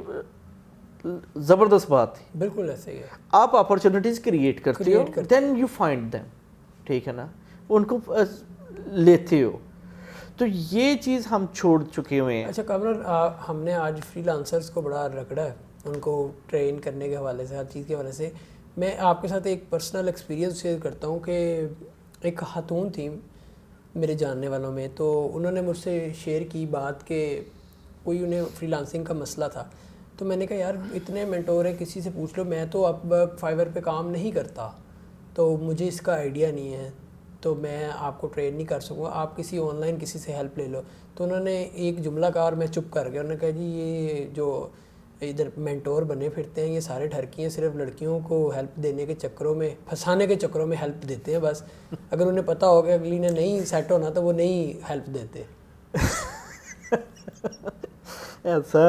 زبردست بات تھی. بالکل ایسے ہی ہے. آپ اپرچونیٹیز کریٹ کرتے ہو, دین یو فائنڈ دیم. ٹھیک ہے نا, ان کو لیتے ہو. تو یہ چیز ہم چھوڑ چکے ہوئے ہیں. اچھا کامران, ہم نے آج فری لانسرز کو بڑا رگڑا ہے, ان کو ٹرین کرنے کے حوالے سے, ہر چیز کے حوالے سے. میں آپ کے ساتھ ایک پرسنل ایکسپیرینس شیئر کرتا ہوں کہ ایک خاتون تھی میرے جاننے والوں میں, تو انہوں نے مجھ سے شیئر کی بات کہ کوئی انہیں فری لانسنگ کا مسئلہ تھا. تو میں نے کہا یار اتنے مینٹور ہیں, کسی سے پوچھ لو, میں تو اب فائیور پہ کام نہیں کرتا, تو مجھے اس کا آئیڈیا نہیں ہے, تو میں آپ کو ٹرین نہیں کر سکوں گا, آپ کسی آن لائن کسی سے ہیلپ لے لو. تو انہوں نے ایک جملہ کہا اور میں چپ کر گیا. انہوں نے کہا جی یہ جو ادھر مینٹور بنے پھرتے ہیں یہ سارے ٹھرکی ہیں, صرف لڑکیوں کو ہیلپ دینے کے چکروں میں, پھنسانے کے چکروں میں ہیلپ دیتے ہیں بس. اگر انہیں پتہ ہو کہ اگلی نے نہیں سیٹ ہونا تو وہ نہیں ہیلپ دیتے. ایسا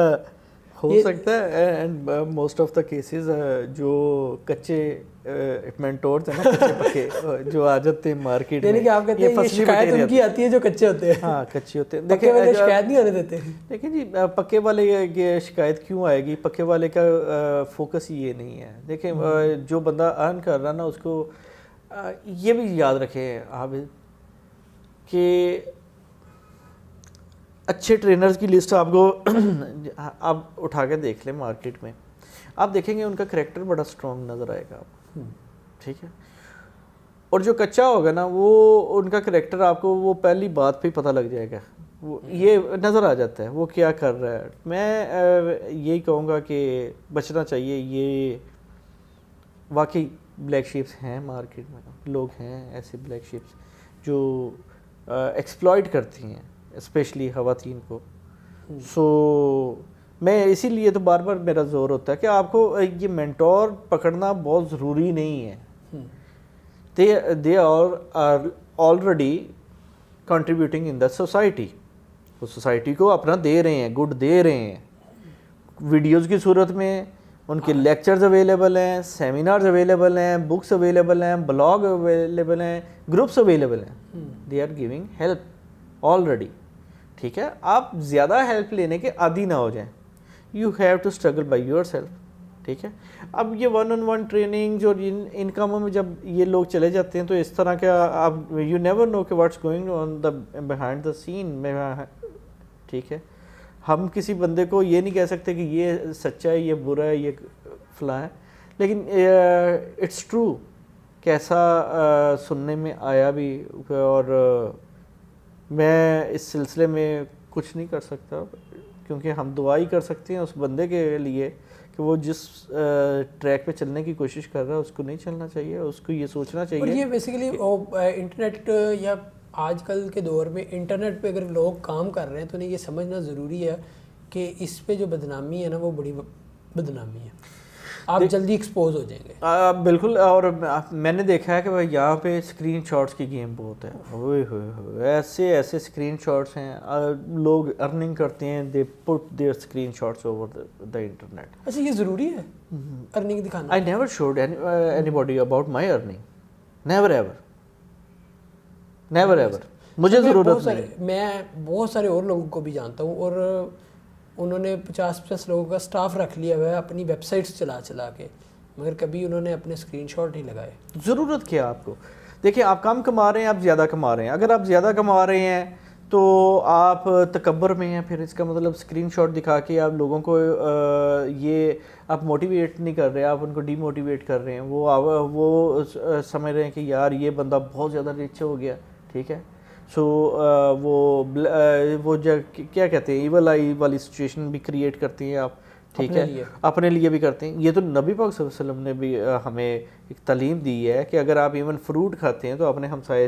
ہو سکتا ہے. And most of the cases جو کچے مینٹورز ہیں نا, کچے پکے جو آ جاتے ہیں مارکیٹ میں, یعنی کہ آپ کہتے ہیں یہ شکایت ان کی آتی ہے جو کچے ہوتے ہیں. ہاں کچے ہوتے ہیں. پکے والے شکایت نہیں ہونے دیتے. دیکھیں جی پکے والے کی شکایت کیوں آئے گی, پکے والے کا فوکس ہی یہ نہیں ہے. دیکھیں جو بندہ ارن کر رہا نا, اس کو یہ بھی یاد رکھیں آپ کہ اچھے ٹرینرز کی لسٹ آپ کو آپ اٹھا کے دیکھ لیں مارکیٹ میں, آپ دیکھیں گے ان کا کریکٹر بڑا اسٹرانگ نظر آئے گا آپ. ٹھیک ہے, اور جو کچا ہوگا نا وہ ان کا کریکٹر آپ کو وہ پہلی بات پہ ہی پتہ لگ جائے گا, وہ یہ نظر آ جاتا ہے وہ کیا کر رہا ہے. میں یہی کہوں گا کہ بچنا چاہیے. یہ واقعی بلیک شیپس ہیں مارکیٹ میں, لوگ ہیں ایسے بلیک شیپس جو ایکسپلائٹ کرتی ہیں اسپیشلی خواتین کو. سو میں اسی لیے تو بار بار میرا زور ہوتا ہے کہ آپ کو یہ مینٹور پکڑنا بہت ضروری نہیں ہے. They are already contributing in the society. وہ سوسائٹی کو اپنا دے رہے ہیں, گڈ دے رہے ہیں, ویڈیوز کی صورت میں ان کے لیکچرز اویلیبل ہیں, سیمینارز اویلیبل ہیں, بکس اویلیبل ہیں, بلاگ اویلیبل ہیں, گروپس اویلیبل ہیں, they are giving help already. ٹھیک ہے, آپ زیادہ ہیلپ لینے کے عادی نہ ہو جائیں, you have to struggle by yourself. ٹھیک ہے, اب یہ 1-on-1 ٹریننگ اور ان کاموں میں جب یہ لوگ چلے جاتے ہیں تو اس طرح کا آپ یو نیور نو کہ what's going on the behind the scene. ٹھیک ہے, ہم کسی بندے کو یہ نہیں کہہ سکتے کہ یہ سچا ہے, یہ برا ہے, یہ فلاں ہے, لیکن اٹس ٹرو کہ ایسا سننے میں آیا بھی. اور میں اس سلسلے میں کچھ نہیں کر سکتا, کیونکہ ہم دعا ہی کر سکتے ہیں اس بندے کے لیے کہ وہ جس ٹریک پہ چلنے کی کوشش کر رہا ہے اس کو نہیں چلنا چاہیے, اس کو یہ سوچنا چاہیے. اور یہ بیسیکلی انٹرنیٹ یا آج کل کے دور میں انٹرنیٹ پہ اگر لوگ کام کر رہے ہیں تو انہیں یہ سمجھنا ضروری ہے کہ اس پہ جو بدنامی ہے نا وہ بڑی بدنامی ہے, آپ جلدی ایکسپوز ہو جائیں گے. بالکل. اور میں نے دیکھا ہے کہ یہاں پہ اسکرین شاٹس کی گیم بہت ہے, ہوئے ہوئے ایسے ایسے اسکرین شاٹس ہیں, لوگ ارننگ کرتے ہیں, they put their screen shots over the internet. اچھا یہ ضروری ہے ارننگ دکھانا؟ I never showed anybody about my earning, never ever, never ever. مجھے ضرورت نہیں. میں بہت سارے اور لوگوں کو بھی جانتا ہوں اور انہوں نے 50+ لوگوں کا سٹاف رکھ لیا ہوا ہے اپنی ویب سائٹس چلا کے, مگر کبھی انہوں نے اپنے اسکرین شاٹ نہیں لگائے. ضرورت کیا آپ کو؟ دیکھیں آپ کم کما رہے ہیں, آپ زیادہ کما رہے ہیں. اگر آپ زیادہ کما رہے ہیں تو آپ تکبر میں ہیں, پھر اس کا مطلب اسکرین شاٹ دکھا کے آپ لوگوں کو یہ آپ موٹیویٹ نہیں کر رہے, آپ ان کو ڈی موٹیویٹ کر رہے ہیں. وہ سمجھ رہے ہیں کہ یار یہ بندہ بہت زیادہ رچ ہو گیا. ٹھیک ہے, سو وہ کیا کہتے ہیں ایول آئی والی سچویشن بھی کریٹ کرتی ہیں آپ. ٹھیک ہے, اپنے لیے بھی کرتے ہیں. یہ تو نبی پاک صلی اللہ علیہ وسلم نے بھی ہمیں ایک تعلیم دی ہے کہ اگر آپ ایون فروٹ کھاتے ہیں تو اپنے ہمسائے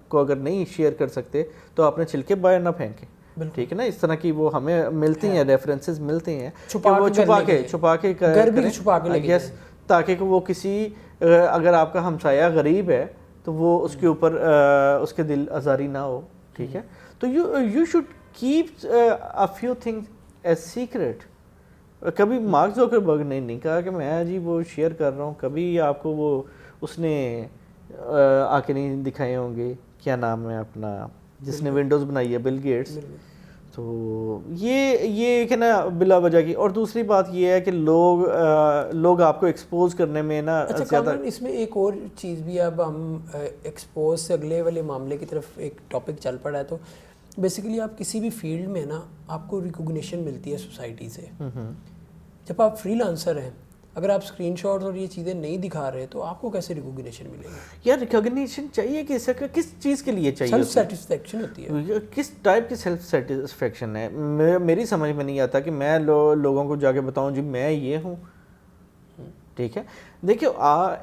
کو اگر نہیں شیئر کر سکتے تو آپ نے چھلکے باہر نہ پھینکیں. ٹھیک ہے نا, اس طرح کی وہ ہمیں ملتی ہیں, ریفرنسز ملتے ہیں کہ وہ چھپا کے یس, تاکہ وہ کسی اگر آپ کا ہمسایہ غریب ہے تو وہ اس کے اوپر اس کے دل آزاری نہ ہو. ٹھیک ہے, تو you should keep a few things as secret. کبھی مارک زکربرگ نے نہیں کہا کہ میں جی وہ شیئر کر رہا ہوں, کبھی آپ کو وہ اس نے آ کے نہیں دکھائے ہوں گے, کیا نام ہے اپنا جس نے ونڈوز بنائی ہے, بل گیٹس. تو یہ کہ نا بلا وجہ کی. اور دوسری بات یہ ہے کہ لوگ آپ کو ایکسپوز کرنے میں نا زیادہ. اس میں ایک اور چیز بھی ہے, اب ہم ایکسپوز سے اگلے والے معاملے کی طرف ایک ٹاپک چل پڑا ہے. تو بیسیکلی آپ کسی بھی فیلڈ میں نا آپ کو ریکوگنیشن ملتی ہے سوسائٹی سے. جب آپ فری لانسر ہیں, اگر آپ اسکرین شاٹس اور یہ چیزیں نہیں دکھا رہے تو آپ کو کیسے ریکوگنیشن ملے گی؟ یار ریکوگنیشن چاہیے کس چیز کے لیے چاہیے؟ سیلف سیٹسفیکشن ہوتی ہے. کس ٹائپ کی سیلف سیٹسفیکشن ہے؟ میری سمجھ میں نہیں آتا کہ میں لوگوں کو جا کے بتاؤں جی میں یہ ہوں. ٹھیک ہے, دیکھیے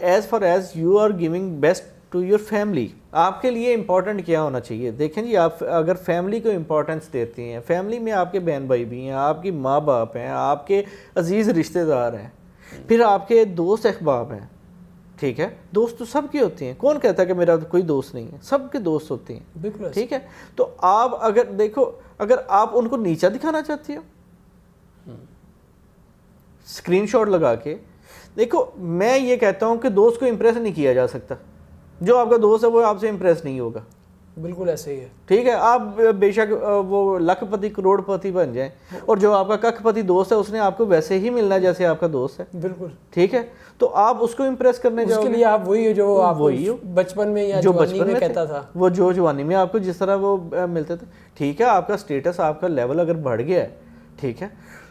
as far as you are giving best to your family, آپ کے لیے امپورٹنٹ کیا ہونا چاہیے؟ دیکھیں جی, آپ اگر فیملی کو امپورٹنس دیتے ہیں, فیملی میں آپ کے بہن بھائی بھی ہیں, آپ کی ماں باپ ہیں, آپ کے عزیز رشتہ دار ہیں, پھر آپ کے دوست احباب ہیں. ٹھیک ہے, دوست تو سب کے ہوتے ہیں. کون کہتا ہے کہ میرا کوئی دوست نہیں ہے؟ سب کے دوست ہوتے ہیں. بالکل. ٹھیک ہے, تو آپ اگر دیکھو, اگر آپ ان کو نیچا دکھانا چاہتے ہو اسکرین شاٹ لگا کے, دیکھو میں یہ کہتا ہوں کہ دوست کو امپریس نہیں کیا جا سکتا. جو آپ کا دوست ہے وہ آپ سے امپریس نہیں ہوگا. بالکل ایسے ہی ہے. ٹھیک ہے, آپ بے شک وہ لاکھ پتی کروڑ پتی بن جائیں, اور جو آپ کا ککھ پتی دوست ہے اس نے آپ کو ویسے ہی ملنا جیسے آپ کا دوست ہے. بالکل. ٹھیک ہے, تو آپ اس کو امپریس کرنے جاؤ گے. اس کے لیے آپ وہی ہو جو آپ بچپن میں یا جوانی میں کہتا تھا, وہ جو جوانی میں آپ کو جس طرح وہ ملتے تھے. ٹھیک ہے, آپ کا اسٹیٹس, آپ کا لیول اگر بڑھ گیا ہے, ٹھیک ہے,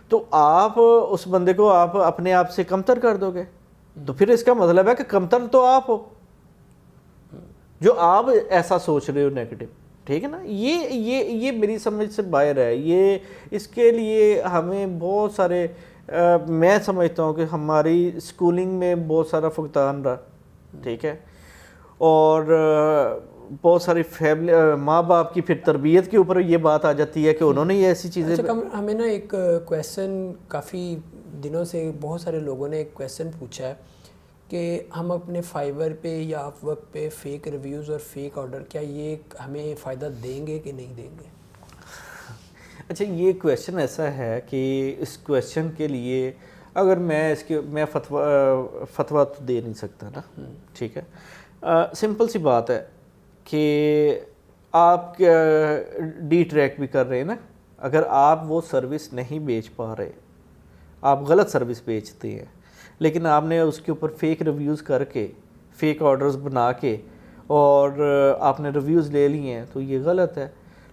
تو آپ اس بندے کو آپ اپنے آپ سے کمتر کر دو گے. تو پھر اس کا مطلب ہے کہ کمتر تو آپ ہو, جو آپ ایسا سوچ رہے ہو نیگیٹو. ٹھیک ہے نا, یہ میری سمجھ سے باہر ہے. یہ اس کے لیے ہمیں بہت سارے, میں سمجھتا ہوں کہ ہماری اسکولنگ میں بہت سارا فقدان رہا. ٹھیک ہے, اور بہت ساری فیملی, ماں باپ کی پھر تربیت کے اوپر یہ بات آ جاتی ہے کہ انہوں نے یہ ایسی چیزیں. ہمیں نا ایک کویسچن کافی دنوں سے بہت سارے لوگوں نے ایک کویسچن پوچھا ہے کہ ہم اپنے فائیور پہ یا اپ ورک پہ فیک ریویوز اور فیک آرڈر, کیا یہ ہمیں فائدہ دیں گے کہ نہیں دیں گے؟ اچھا یہ کویشچن ایسا ہے کہ اس کویشچن کے لیے اگر میں فتویٰ تو دے نہیں سکتا نا, ٹھیک ہے. سمپل سی بات ہے کہ آپ ڈی ٹریک بھی کر رہے ہیں نا, اگر آپ وہ سروس نہیں بیچ پا رہے, آپ غلط سروس بیچتے ہیں, لیکن آپ نے اس کے اوپر فیک ریویوز کر کے, فیک آرڈرز بنا کے اور آپ نے ریویوز لے لیے ہیں, تو یہ غلط ہے.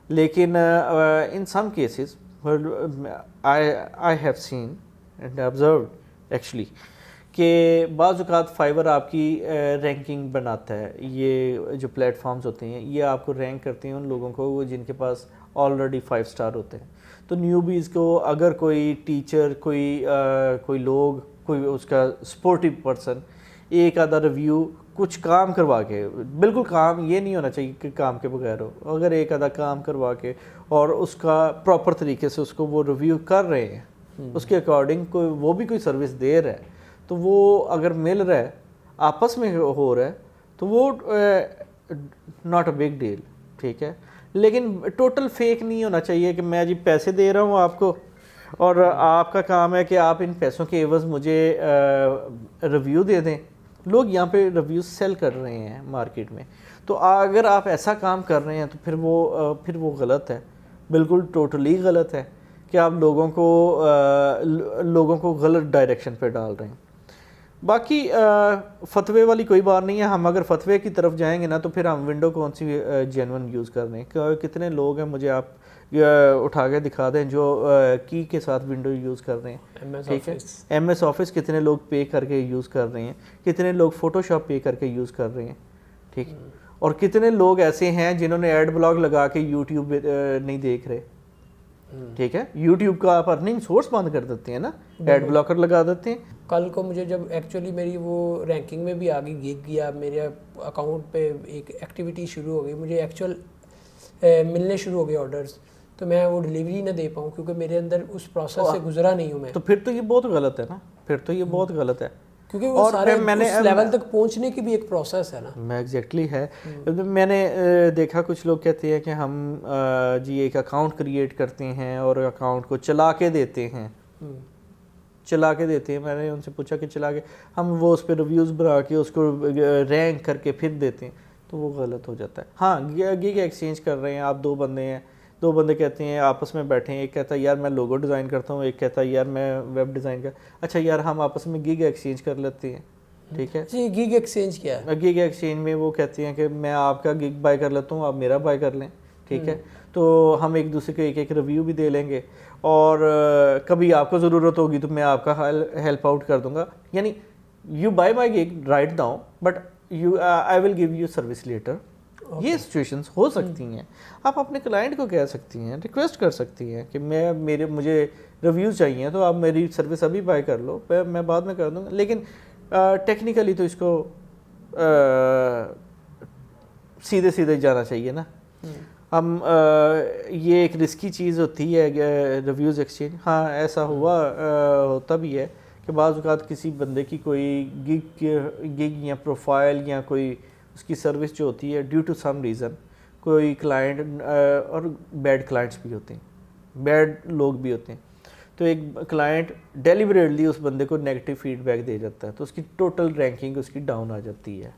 لیکن in some cases I have seen and observed actually کہ بعض اوقات فائبر آپ کی رینکنگ بناتا ہے. یہ جو پلیٹ فارمز ہوتے ہیں یہ آپ کو رینک کرتے ہیں ان لوگوں کو جن کے پاس آلریڈی 5 اسٹار ہوتے ہیں. تو نیوبیز کو اگر کوئی ٹیچر, کوئی لوگ, کوئی اس کا سپورٹیو پرسن ایک آدھا ریویو کچھ کام کروا کے, بالکل کام یہ نہیں ہونا چاہیے کہ کام کے بغیر ہو, اگر ایک آدھا کام کروا کے اور اس کا پراپر طریقے سے اس کو وہ ریویو کر رہے ہیں, اس کے اکارڈنگ وہ بھی کوئی سروس دے رہا ہے, تو وہ اگر مل رہا ہے, آپس میں ہو رہا ہے, تو وہ ناٹ اے بگ ڈیل, ٹھیک ہے. لیکن ٹوٹل فیک نہیں ہونا چاہیے کہ میں جی پیسے دے رہا ہوں آپ کو اور آپ کا کام ہے کہ آپ ان پیسوں کے عوض مجھے ریویو دے دیں. لوگ یہاں پہ ریویو سیل کر رہے ہیں مارکیٹ میں, تو اگر آپ ایسا کام کر رہے ہیں تو پھر وہ غلط ہے, بالکل ٹوٹلی غلط ہے کہ آپ لوگوں کو غلط ڈائریکشن پہ ڈال رہے ہیں. باقی فتوے والی کوئی بات نہیں ہے. ہم اگر فتوے کی طرف جائیں گے نا تو پھر ہم ونڈو کون سی جینون یوز کر رہے ہیں. کتنے لوگ ہیں مجھے آپ اٹھا کے دکھا دیں جو کی کے ساتھ ونڈو یوز کر رہے ہیں, ٹھیک ہے. ایم ایس آفس کتنے لوگ پے کر کے یوز کر رہے ہیں, کتنے لوگ فوٹو شاپ پے کر کے یوز کر رہے ہیں, ٹھیک. اور کتنے لوگ ایسے ہیں جنہوں نے ایڈ بلاگ لگا کے یوٹیوب نہیں دیکھ رہے, ٹھیک ہے. یوٹیوب کا آپ ارننگ سورس بند کر دیتے ہیں نا, ایڈ بلاکر لگا دیتے ہیں. کل کو مجھے جب ایکچولی میری وہ رینکنگ میں بھی آگے گگ گیا, میرے اکاؤنٹ پہ ایک ایکٹیویٹی شروع ہو گئی, مجھے ایکچوئل ملنے شروع ہو گئے آرڈرز, تو میں وہ ڈیلیوری نہ دے پاؤں کیونکہ میرے اندر اس پروسیس سے گزرا نہیں ہوں میں. تو پھر تو یہ بہت غلط ہے نا, پھر تو یہ بہت غلط ہے, کیونکہ وہ سارے اس لیول تک پہنچنے کی بھی ایک پروسیس ہے نا. میں ایگزیکٹلی ہے. میں نے دیکھا کچھ لوگ کہتے ہیں کہ ہم جی ایک اکاؤنٹ کریٹ کرتے ہیں اور اکاؤنٹ کو چلا کے دیتے ہیں. میں نے ان سے پوچھا کہ چلا کے ہم وہ اس پہ ریویوز بنا کے اس کو رینک کر کے پھر دیتے ہیں, تو وہ غلط ہو جاتا ہے. ہاں گیگ ایکسچینج کر رہے ہیں آپ, دو بندے کہتے ہیں آپس میں بیٹھے ہیں, ایک کہتا ہے یار میں لوگو ڈیزائن کرتا ہوں, ایک کہتا ہے یار میں ویب ڈیزائن اچھا یار ہم آپس میں گیگ ایکسچینج کر لیتے ہیں, ٹھیک ہے. جی گیگ ایکسچینج کیا ہے؟ گیگ ایکسچینج میں وہ کہتے ہیں کہ میں آپ کا گیگ بائی کر لیتا ہوں, آپ میرا بائی کر لیں, ٹھیک ہے. تو ہم ایک دوسرے کو ایک ریویو بھی دے لیں گے, اور کبھی آپ کو ضرورت ہوگی تو میں آپ کا ہیلپ آؤٹ کر دوں گا. یعنی you buy my gig right down but I will give you service later. یہ سچویشنز ہو سکتی ہیں. آپ اپنے کلائنٹ کو کہہ سکتی ہیں, ریکویسٹ کر سکتی ہیں کہ مجھے ریویوز چاہیے تو آپ میری سروس ابھی بائی کر لو, میں بعد میں کر دوں گا. لیکن ٹیکنیکلی تو اس کو سیدھے جانا چاہیے نا. ہم یہ ایک رسکی چیز ہوتی ہے ریویوز ایکسچینج. ہاں ایسا ہوتا بھی ہے کہ بعض اوقات کسی بندے کی کوئی گگ یا پروفائل یا کوئی اس کی سروس جو ہوتی ہے ڈیو ٹو سم ریزن, کوئی کلائنٹ, اور بیڈ کلائنٹس بھی ہوتے ہیں, بیڈ لوگ بھی ہوتے ہیں, تو ایک کلائنٹ ڈیلیبریٹلی اس بندے کو نیگیٹو فیڈ بیک دے جاتا ہے, تو اس کی ٹوٹل رینکنگ اس کی ڈاؤن آ جاتی ہے,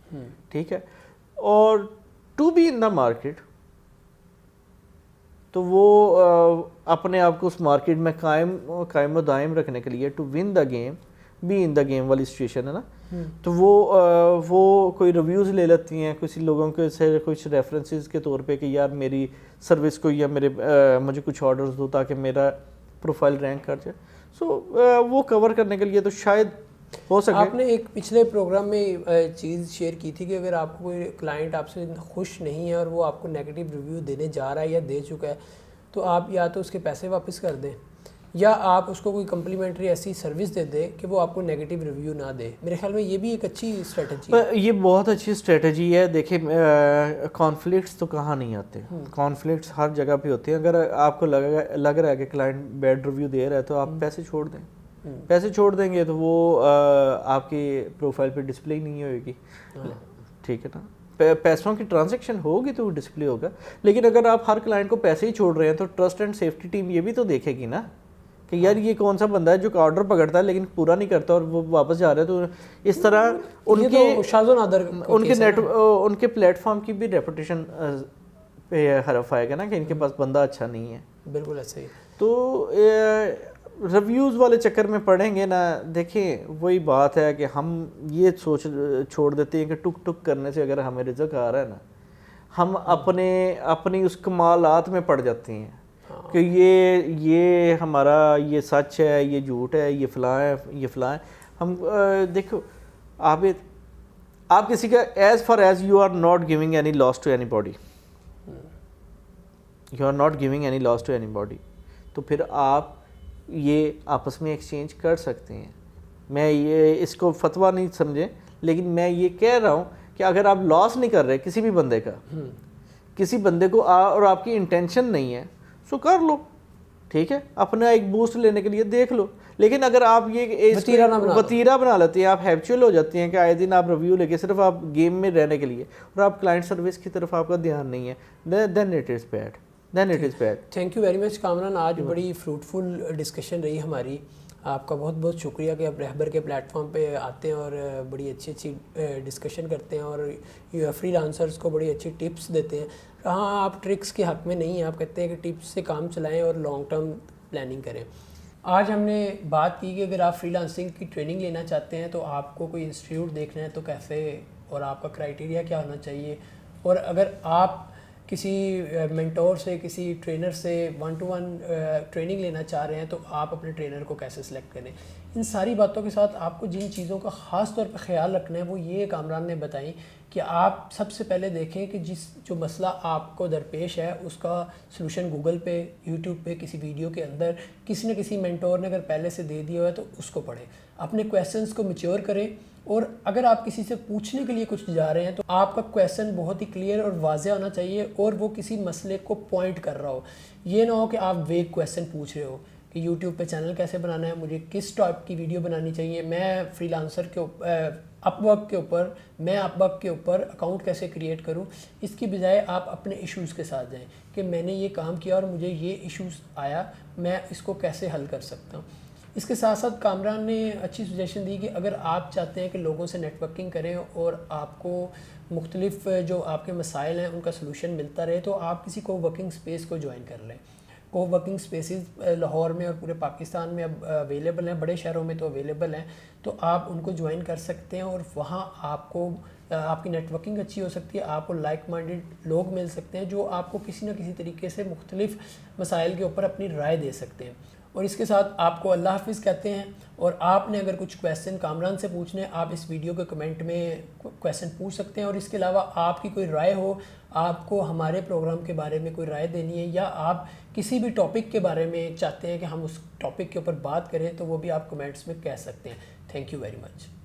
ٹھیک ہے. اور to be in the market, تو وہ اپنے آپ کو اس مارکیٹ میں قائم و دائم رکھنے کے لیے to win the game, be in the game والی سچویشن ہے نا. تو وہ کوئی ریویوز لے لیتی ہیں کسی لوگوں کے سے, کچھ ریفرنسز کے طور پہ کہ یار میری سروس کو یا مجھے کچھ آرڈرز دو تاکہ میرا پروفائل رینک کر جائے. سو وہ کور کرنے کے لیے تو شاید ہو سکے. آپ نے ایک پچھلے پروگرام میں چیز شیئر کی تھی کہ اگر آپ کو کوئی کلائنٹ آپ سے خوش نہیں ہے اور وہ آپ کو نیگیٹو ریویو دینے جا رہا ہے یا دے چکا ہے, تو آپ یا تو اس کے پیسے واپس کر دیں یا آپ اس کو کوئی کمپلیمنٹری ایسی سروس دے دیں کہ وہ آپ کو نیگیٹو ریویو نہ دے. میرے خیال میں یہ بھی ایک اچھی اسٹریٹجی ہے. یہ بہت اچھی اسٹریٹجی ہے. دیکھیں کانفلکٹس تو کہاں نہیں آتے, کانفلکٹس ہر جگہ پہ ہوتے ہیں. اگر آپ کو لگ رہا ہے کہ کلائنٹ بیڈ ریویو دے رہا ہے تو آپ پیسے چھوڑ دیں. پیسے چھوڑ دیں گے تو وہ آپ کی پروفائل پہ ڈسپلے نہیں ہوئے گی, ٹھیک ہے نا. پیسوں کی ٹرانزیکشن ہوگی تو ڈسپلے ہوگا. لیکن اگر آپ ہر کلائنٹ کو پیسے ہی چھوڑ رہے ہیں تو ٹرسٹ اینڈ سیفٹی ٹیم یہ بھی تو دیکھے گی نا کہ یار یہ کون سا بندہ ہے جو آرڈر پکڑتا ہے لیکن پورا نہیں کرتا اور وہ واپس جا رہا ہے. تو اس طرح ان کے پلیٹ فارم کی بھی ریپوٹیشن پہ حرف آئے گا نا کہ ان کے پاس بندہ اچھا نہیں ہے. بالکل ایسا ہی. تو ریویوز والے چکر میں پڑھیں گے نا, دیکھیں وہی بات ہے کہ ہم یہ سوچ چھوڑ دیتے ہیں کہ ٹک ٹک کرنے سے اگر ہمیں رزق آ رہا ہے نا, ہم اپنی اس کمالات میں پڑ جاتے ہیں کہ یہ ہمارا یہ سچ ہے, یہ جھوٹ ہے, یہ فلاں ہے, یہ فلاں ہے. ہم دیکھو آپ کسی کا as far as you are not giving any loss to anybody, you are not giving any loss to anybody, تو پھر آپ یہ آپس میں ایکسچینج کر سکتے ہیں. میں یہ اس کو فتویٰ نہیں سمجھیں, لیکن میں یہ کہہ رہا ہوں کہ اگر آپ لاس نہیں کر رہے کسی بھی بندے کا, کسی بندے کو اور آپ کی انٹینشن نہیں ہے سو کر لو, ٹھیک ہے, اپنا ایک بوسٹ لینے کے لیے دیکھ لو. لیکن اگر آپ یہ وتیرہ بنا لیتے ہیں, آپ ہیبچول ہو جاتے ہیں کہ آئے دن آپ ریویو لے کے صرف آپ گیم میں رہنے کے لیے اور آپ کلائنٹ سروس کی طرف آپ کا دھیان نہیں ہے, then it is bad. Thank you very much Kamran, آج بڑی فروٹفل ڈسکشن رہی ہماری. آپ کا بہت بہت شکریہ کہ آپ رہبر کے پلیٹ فارم پہ آتے ہیں اور بڑی اچھی ڈسکشن کرتے ہیں اور فری لانسرز کو بڑی اچھی ٹپس دیتے ہیں. ہاں, آپ ٹرکس کے حق میں نہیں ہیں, آپ کہتے ہیں کہ ٹپس سے کام چلائیں اور لانگ ٹرم پلاننگ کریں. آج ہم نے بات کی کہ اگر آپ فری لانسنگ کی ٹریننگ لینا چاہتے ہیں تو آپ کو کوئی انسٹیٹیوٹ دیکھنا ہے تو کیسے, اور آپ کا کرائٹیریا کیا ہونا چاہیے, اور اگر آپ کسی مینٹور سے, کسی ٹرینر سے 1-to-1 ٹریننگ لینا چاہ رہے ہیں تو آپ اپنے ٹرینر کو کیسے سلیکٹ کریں. ان ساری باتوں کے ساتھ آپ کو جن چیزوں کا خاص طور پہ خیال رکھنا ہے وہ یہ کامران نے بتائیں کہ آپ سب سے پہلے دیکھیں کہ جو مسئلہ آپ کو درپیش ہے اس کا سلوشن گوگل پہ, یوٹیوب پہ کسی ویڈیو کے اندر کسی نہ کسی مینٹور نے اگر پہلے سے دے دیا ہوا ہے تو اس کو پڑھیں, اپنے کویسچنس کو میچور کریں. اور اگر آپ کسی سے پوچھنے کے لیے کچھ جا رہے ہیں تو آپ کا کویسچن بہت ہی کلیئر اور واضح ہونا چاہیے اور وہ کسی مسئلے کو پوائنٹ کر رہا ہو. یہ نہ ہو کہ آپ ویگ کویسچن پوچھ رہے ہو کہ یوٹیوب پہ چینل کیسے بنانا ہے, مجھے کس ٹائپ کی ویڈیو بنانی چاہیے, میں فری لانسر کے اپ ورک کے اوپر اکاؤنٹ کیسے کریٹ کروں. اس کی بجائے آپ اپنے ایشوز کے ساتھ جائیں کہ میں نے یہ کام کیا اور مجھے یہ ایشوز آیا, میں اس کو کیسے حل کر سکتا ہوں. اس کے ساتھ ساتھ کامران نے اچھی سجیشن دی کہ اگر آپ چاہتے ہیں کہ لوگوں سے نیٹ ورکنگ کریں اور آپ کو مختلف جو آپ کے مسائل ہیں ان کا سلوشن ملتا رہے تو آپ کسی کو ورکنگ اسپیس کو جوائن کر لیں. کو ورکنگ اسپیسز لاہور میں اور پورے پاکستان میں اب اویلیبل ہیں, بڑے شہروں میں تو اویلیبل ہیں, تو آپ ان کو جوائن کر سکتے ہیں اور وہاں آپ کی نیٹ ورکنگ اچھی ہو سکتی ہے, آپ کو لائک مائنڈڈ لوگ مل سکتے ہیں جو آپ کو کسی نہ کسی طریقے سے مختلف مسائل کے اوپر اپنی رائے دے سکتے ہیں. اور اس کے ساتھ آپ کو اللہ حافظ کہتے ہیں. اور آپ نے اگر کچھ کویسچن کامران سے پوچھنے آپ اس ویڈیو کے کمنٹ میں کویسچن پوچھ سکتے ہیں. اور اس کے علاوہ آپ کی کوئی رائے ہو, آپ کو ہمارے پروگرام کے بارے میں کوئی رائے دینی ہے یا آپ کسی بھی ٹاپک کے بارے میں چاہتے ہیں کہ ہم اس ٹاپک کے اوپر بات کریں تو وہ بھی آپ کمنٹس میں کہہ سکتے ہیں. Thank you very much.